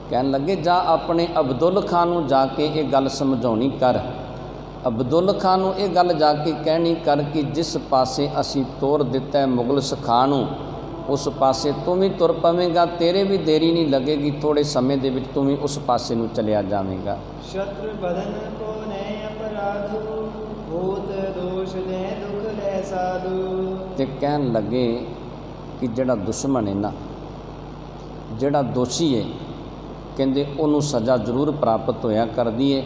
ਕਹਿਣ ਲੱਗੇ ਜਾ ਆਪਣੇ ਅਬਦੁੱਲ ਖਾਨ ਨੂੰ ਜਾ ਕੇ ਇਹ ਗੱਲ ਸਮਝਾਉਣੀ ਕਰ। ਅਬਦੁੱਲ ਖਾਨ ਨੂੰ ਇਹ ਗੱਲ ਜਾ ਕੇ ਕਹਿਣੀ ਕਰ ਕਿ ਜਿਸ ਪਾਸੇ ਅਸੀਂ ਤੋਰ ਦਿੱਤਾ ਹੈ ਮੁਗਲ ਸਖਾਂ ਨੂੰ, ਉਸ ਪਾਸੇ ਤੂੰ ਵੀ ਤੁਰ ਪਵੇਂਗਾ, ਤੇਰੇ ਵੀ ਦੇਰੀ ਨਹੀਂ ਲੱਗੇਗੀ, ਥੋੜ੍ਹੇ ਸਮੇਂ ਦੇ ਵਿੱਚ ਤੂੰ ਵੀ ਉਸ ਪਾਸੇ ਨੂੰ ਚਲਿਆ ਜਾਵੇਂਗਾ। शत्रु बदन को नय अपराधु भूत दोष दे दुख ले साधु। ਤੇ ਕਹਿਣ ਲੱਗੇ ਕਿ ਜਿਹੜਾ ਦੁਸ਼ਮਣ ਹੈ ਨਾ, ਜਿਹੜਾ ਦੋਸ਼ੀ ਹੈ, ਕਹਿੰਦੇ ਉਹਨੂੰ ਸਜ਼ਾ ਜ਼ਰੂਰ ਪ੍ਰਾਪਤ ਹੋਇਆ ਕਰਦੀ ਹੈ,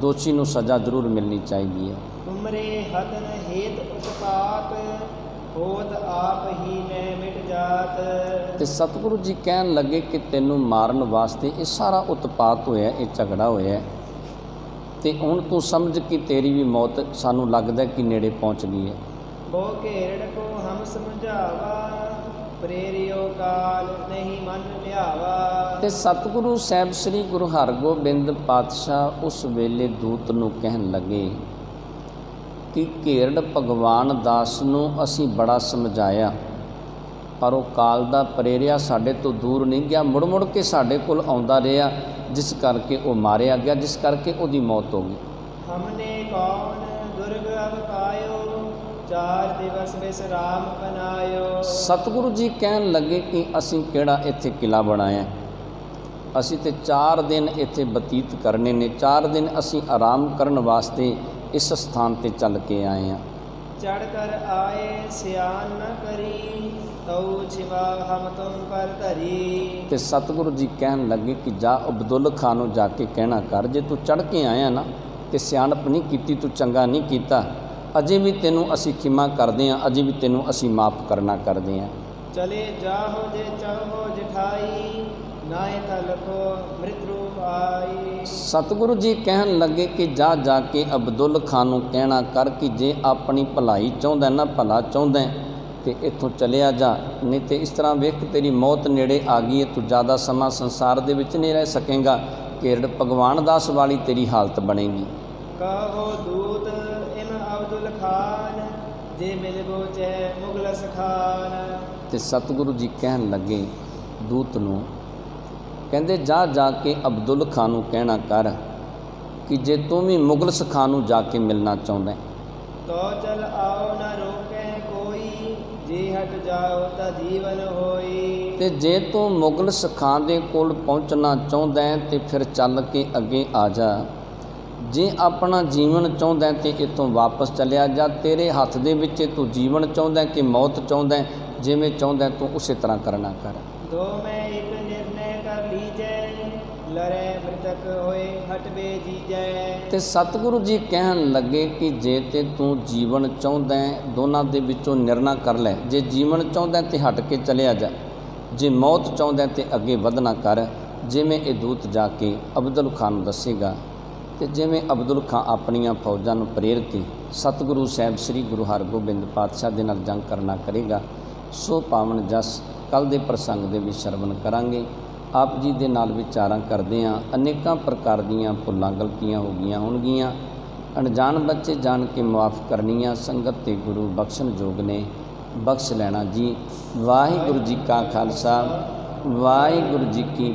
ਦੋਸ਼ੀ ਨੂੰ ਸਜ਼ਾ ਜ਼ਰੂਰ ਮਿਲਣੀ ਚਾਹੀਦੀ ਹੈ। तुमरे हतन हेत उत्पात होत आप ही ने मिट जात। ਤੇ ਸਤਿਗੁਰੂ ਜੀ ਕਹਿਣ ਲੱਗੇ ਕਿ ਤੈਨੂੰ ਮਾਰਨ ਵਾਸਤੇ ਇਹ ਸਾਰਾ ਉਤਪਾਤ ਹੋਇਆ, ਇਹ ਝਗੜਾ ਹੋਇਆ ਤੇ ਹੁਣ ਤੂੰ ਸਮਝ ਕਿ ਤੇਰੀ ਵੀ ਮੌਤ ਸਾਨੂੰ ਲੱਗਦਾ ਕਿ ਨੇੜੇ ਪਹੁੰਚ ਗਈ ਹੈ। वो घेरड़ को हम समझावा प्रेरियो काल नहीं मन ल्यावा। ਤੇ ਸਤਿਗੁਰੂ ਸਾਹਿਬ ਸ੍ਰੀ ਗੁਰੂ ਹਰਗੋਬਿੰਦ ਪਾਤਸ਼ਾਹ ਉਸ ਵੇਲੇ ਦੂਤ ਨੂੰ ਕਹਿਣ ਲੱਗੇ ਕਿ ਘੇਰੜ ਭਗਵਾਨ ਦਾਸ ਨੂੰ ਅਸੀਂ ਬੜਾ ਸਮਝਾਇਆ, ਪਰ ਉਹ ਕਾਲ ਦਾ ਪ੍ਰੇਰਿਆ ਸਾਡੇ ਤੋਂ ਦੂਰ ਨਹੀਂ ਗਿਆ, ਮੁੜ ਮੁੜ ਕੇ ਸਾਡੇ ਕੋਲ ਆਉਂਦਾ ਰਿਹਾ, ਜਿਸ ਕਰਕੇ ਉਹ ਮਾਰਿਆ ਗਿਆ, ਜਿਸ ਕਰਕੇ ਉਹਦੀ ਮੌਤ ਹੋ ਗਈ। हमने कौन दुर्ग अब पायो 4 दिवस विश्राम बनायो। ਸਤਿਗੁਰੂ ਜੀ ਕਹਿਣ ਲੱਗੇ ਕਿ ਅਸੀਂ ਕਿਹੜਾ ਇੱਥੇ ਕਿਲਾ ਬਣਾਇਆ, ਅਸੀਂ ਤੇ 4 ਦਿਨ ਇੱਥੇ ਬਤੀਤ ਕਰਨੇ ਨੇ, 4 ਦਿਨ ਅਸੀਂ ਆਰਾਮ ਕਰਨ ਵਾਸਤੇ ਇਸ ਸਥਾਨ ਤੇ ਚੱਲ ਕੇ ਆਏ ਹਾਂ। चढ़ कर आए सियान न करी तौ छिवा हम तुम पर धरी। ਤੇ ਸਤਿਗੁਰੂ ਜੀ ਕਹਿਣ ਲੱਗੇ ਕਿ ਜਾ ਅਬਦੁੱਲ ਖਾਨ ਨੂੰ ਜਾ ਕੇ ਕਹਿਣਾ ਕਰ, ਜੇ ਤੂੰ ਚੜ੍ਹ ਕੇ ਆਇਆ ਨਾ ਤੇ ਸਿਆਣਪ ਨਹੀਂ ਕੀਤੀ, ਤੂੰ ਚੰਗਾ ਨਹੀਂ ਕੀਤਾ, ਅਜੇ ਵੀ ਤੈਨੂੰ ਅਸੀਂ ਖਿਮਾ ਕਰਦੇ ਹਾਂ, ਅਜੇ ਵੀ ਤੈਨੂੰ ਅਸੀਂ ਮਾਫ ਕਰਨਾ ਕਰਦੇ ਹਾਂ। चले जाहो जे चाहो जिठाई ਨਾਏ ਤਲ ਕੋ ਮ੍ਰਿਤ ਰੂਪ ਆਈ। ਸਤਿਗੁਰੂ ਜੀ ਕਹਿਣ ਲੱਗੇ ਕਿ ਜਾ ਜਾ ਕੇ ਅਬਦੁੱਲ ਖਾਨ ਨੂੰ ਕਹਿਣਾ ਕਰ ਕਿ ਜੇ ਆਪਣੀ ਭਲਾਈ ਚਾਹੁੰਦਾ ਨਾ, ਭਲਾ ਚਾਹੁੰਦਾ ਤੇ ਇੱਥੋਂ ਚਲਿਆ ਜਾ, ਨਹੀਂ ਤੇ ਇਸ ਤਰ੍ਹਾਂ ਵੇਖ ਤੇਰੀ ਮੌਤ ਨੇੜੇ ਆ ਗਈ ਹੈ, ਤੂੰ ਜ਼ਿਆਦਾ ਸਮਾਂ ਸੰਸਾਰ ਦੇ ਵਿੱਚ ਨਹੀਂ ਰਹਿ ਸਕੇਗਾ, ਘੇਰੜ ਭਗਵਾਨ ਦਾਸ ਵਾਲੀ ਤੇਰੀ ਹਾਲਤ ਬਣੇਗੀ। ਕਹੋ ਦੂਤ ਇਮ ਅਬਦੁਲ ਖਾਨ, ਜੇ ਮਿਲਬੋ ਚੈ ਮੁਗਲ ਸਖਾਨ। ਤੇ ਸਤਿਗੁਰੂ ਜੀ ਕਹਿਣ ਲੱਗੇ ਦੂਤ ਨੂੰ, ਕਹਿੰਦੇ ਜਾ ਜਾ ਕੇ ਅਬਦੁੱਲ ਖਾਨ ਨੂੰ ਕਹਿਣਾ ਕਰ ਕਿ ਜੇ ਤੂੰ ਵੀ ਮੁਗਲ ਸਖਾਨ ਨੂੰ ਜਾ ਕੇ ਮਿਲਣਾ ਚਾਹੁੰਦਾ ਤੋ ਚਲ ਆਓ ਨਾ ਰੋਕੇ ਕੋਈ, ਜੇ ਹਟ ਜਾਓ ਤਾਂ ਜੀਵਨ ਹੋਈ। ਤੇ ਜੇ ਤੂੰ ਮੁਗਲ ਸਖਾਨ ਦੇ ਕੋਲ ਪਹੁੰਚਣਾ ਚਾਹੁੰਦਾ ਹੈ ਤੇ ਫਿਰ ਚੱਲ ਕੇ ਅੱਗੇ ਆ ਜਾ, ਜੇ ਆਪਣਾ ਜੀਵਨ ਚਾਹੁੰਦਾ ਤੇ ਇੱਥੋਂ ਵਾਪਸ ਚਲਿਆ ਜਾ। ਤੇਰੇ ਹੱਥ ਦੇ ਵਿੱਚ ਤੂੰ ਜੀਵਨ ਚਾਹੁੰਦਾ ਕਿ ਮੌਤ ਚਾਹੁੰਦਾ, ਜਿਵੇਂ ਚਾਹੁੰਦਾ ਤੂੰ ਉਸੇ ਤਰ੍ਹਾਂ ਕਰਨਾ ਕਰ। ਦੋ ਮੈਂ ਇੱਕ ਨਿਰਣੈ ਕਰ ਲੀਜੈ, ਲੜੈ ਮ੍ਰਿਤਕ ਹੋਏ ਹਟਵੇ ਜੀਜੈ। ਤੇ ਸਤਿਗੁਰੂ ਜੀ ਕਹਿਣ ਲੱਗੇ ਕਿ ਜੇ ਤੇ ਤੂੰ ਜੀਵਨ ਚਾਹੁੰਦਾ ਦੋਨਾਂ ਦੇ ਵਿੱਚੋਂ ਨਿਰਣਾ ਕਰ ਲੈ। ਜੇ ਜੀਵਨ ਚਾਹੁੰਦਾ ਤੇ ਹਟ ਕੇ ਚਲਿਆ ਜਾ, ਜੇ ਮੌਤ ਚਾਹੁੰਦਾ ਤੇ ਅੱਗੇ ਵਧਣਾ ਕਰ। ਜਿਵੇਂ ਇਹ ਦੂਤ ਜਾ ਕੇ ਅਬਦੁੱਲ ਖਾਨ ਨੂੰ ਦੱਸੇਗਾ ਤੇ ਜਿਵੇਂ ਅਬਦੁੱਲ ਖਾਨ ਆਪਣੀਆਂ ਫੌਜਾਂ ਨੂੰ ਪ੍ਰੇਰ ਕੇ ਸਤਿਗੁਰੂ ਸਾਹਿਬ ਸ੍ਰੀ ਗੁਰੂ ਹਰਗੋਬਿੰਦ ਪਾਤਸ਼ਾਹ ਦੇ ਨਾਲ ਜੰਗ ਕਰਨਾ ਕਰੇਗਾ, ਸੋ ਪਾਵਨ ਜਸ ਕੱਲ੍ਹ ਦੇ ਪ੍ਰਸੰਗ ਦੇ ਵਿੱਚ ਸ਼ਰਵਣ ਕਰਾਂਗੇ। ਆਪ ਜੀ ਦੇ ਨਾਲ ਵਿਚਾਰਾਂ ਕਰਦੇ ਹਾਂ। ਅਨੇਕਾਂ ਪ੍ਰਕਾਰ ਦੀਆਂ ਭੁੱਲਾਂ ਗਲਤੀਆਂ ਹੋ ਗਈਆਂ ਹੋਣਗੀਆਂ, ਅਣਜਾਣ ਬੱਚੇ ਜਾਣ ਕੇ ਮੁਆਫ ਕਰਨੀਆਂ। ਸੰਗਤ ਤੇ ਗੁਰੂ ਬਖਸ਼ਣ ਜੋਗ ਨੇ, ਬਖਸ਼ ਲੈਣਾ ਜੀ। ਵਾਹਿਗੁਰੂ ਜੀ ਕਾ ਖਾਲਸਾ, ਵਾਹਿਗੁਰੂ ਜੀ ਕੀ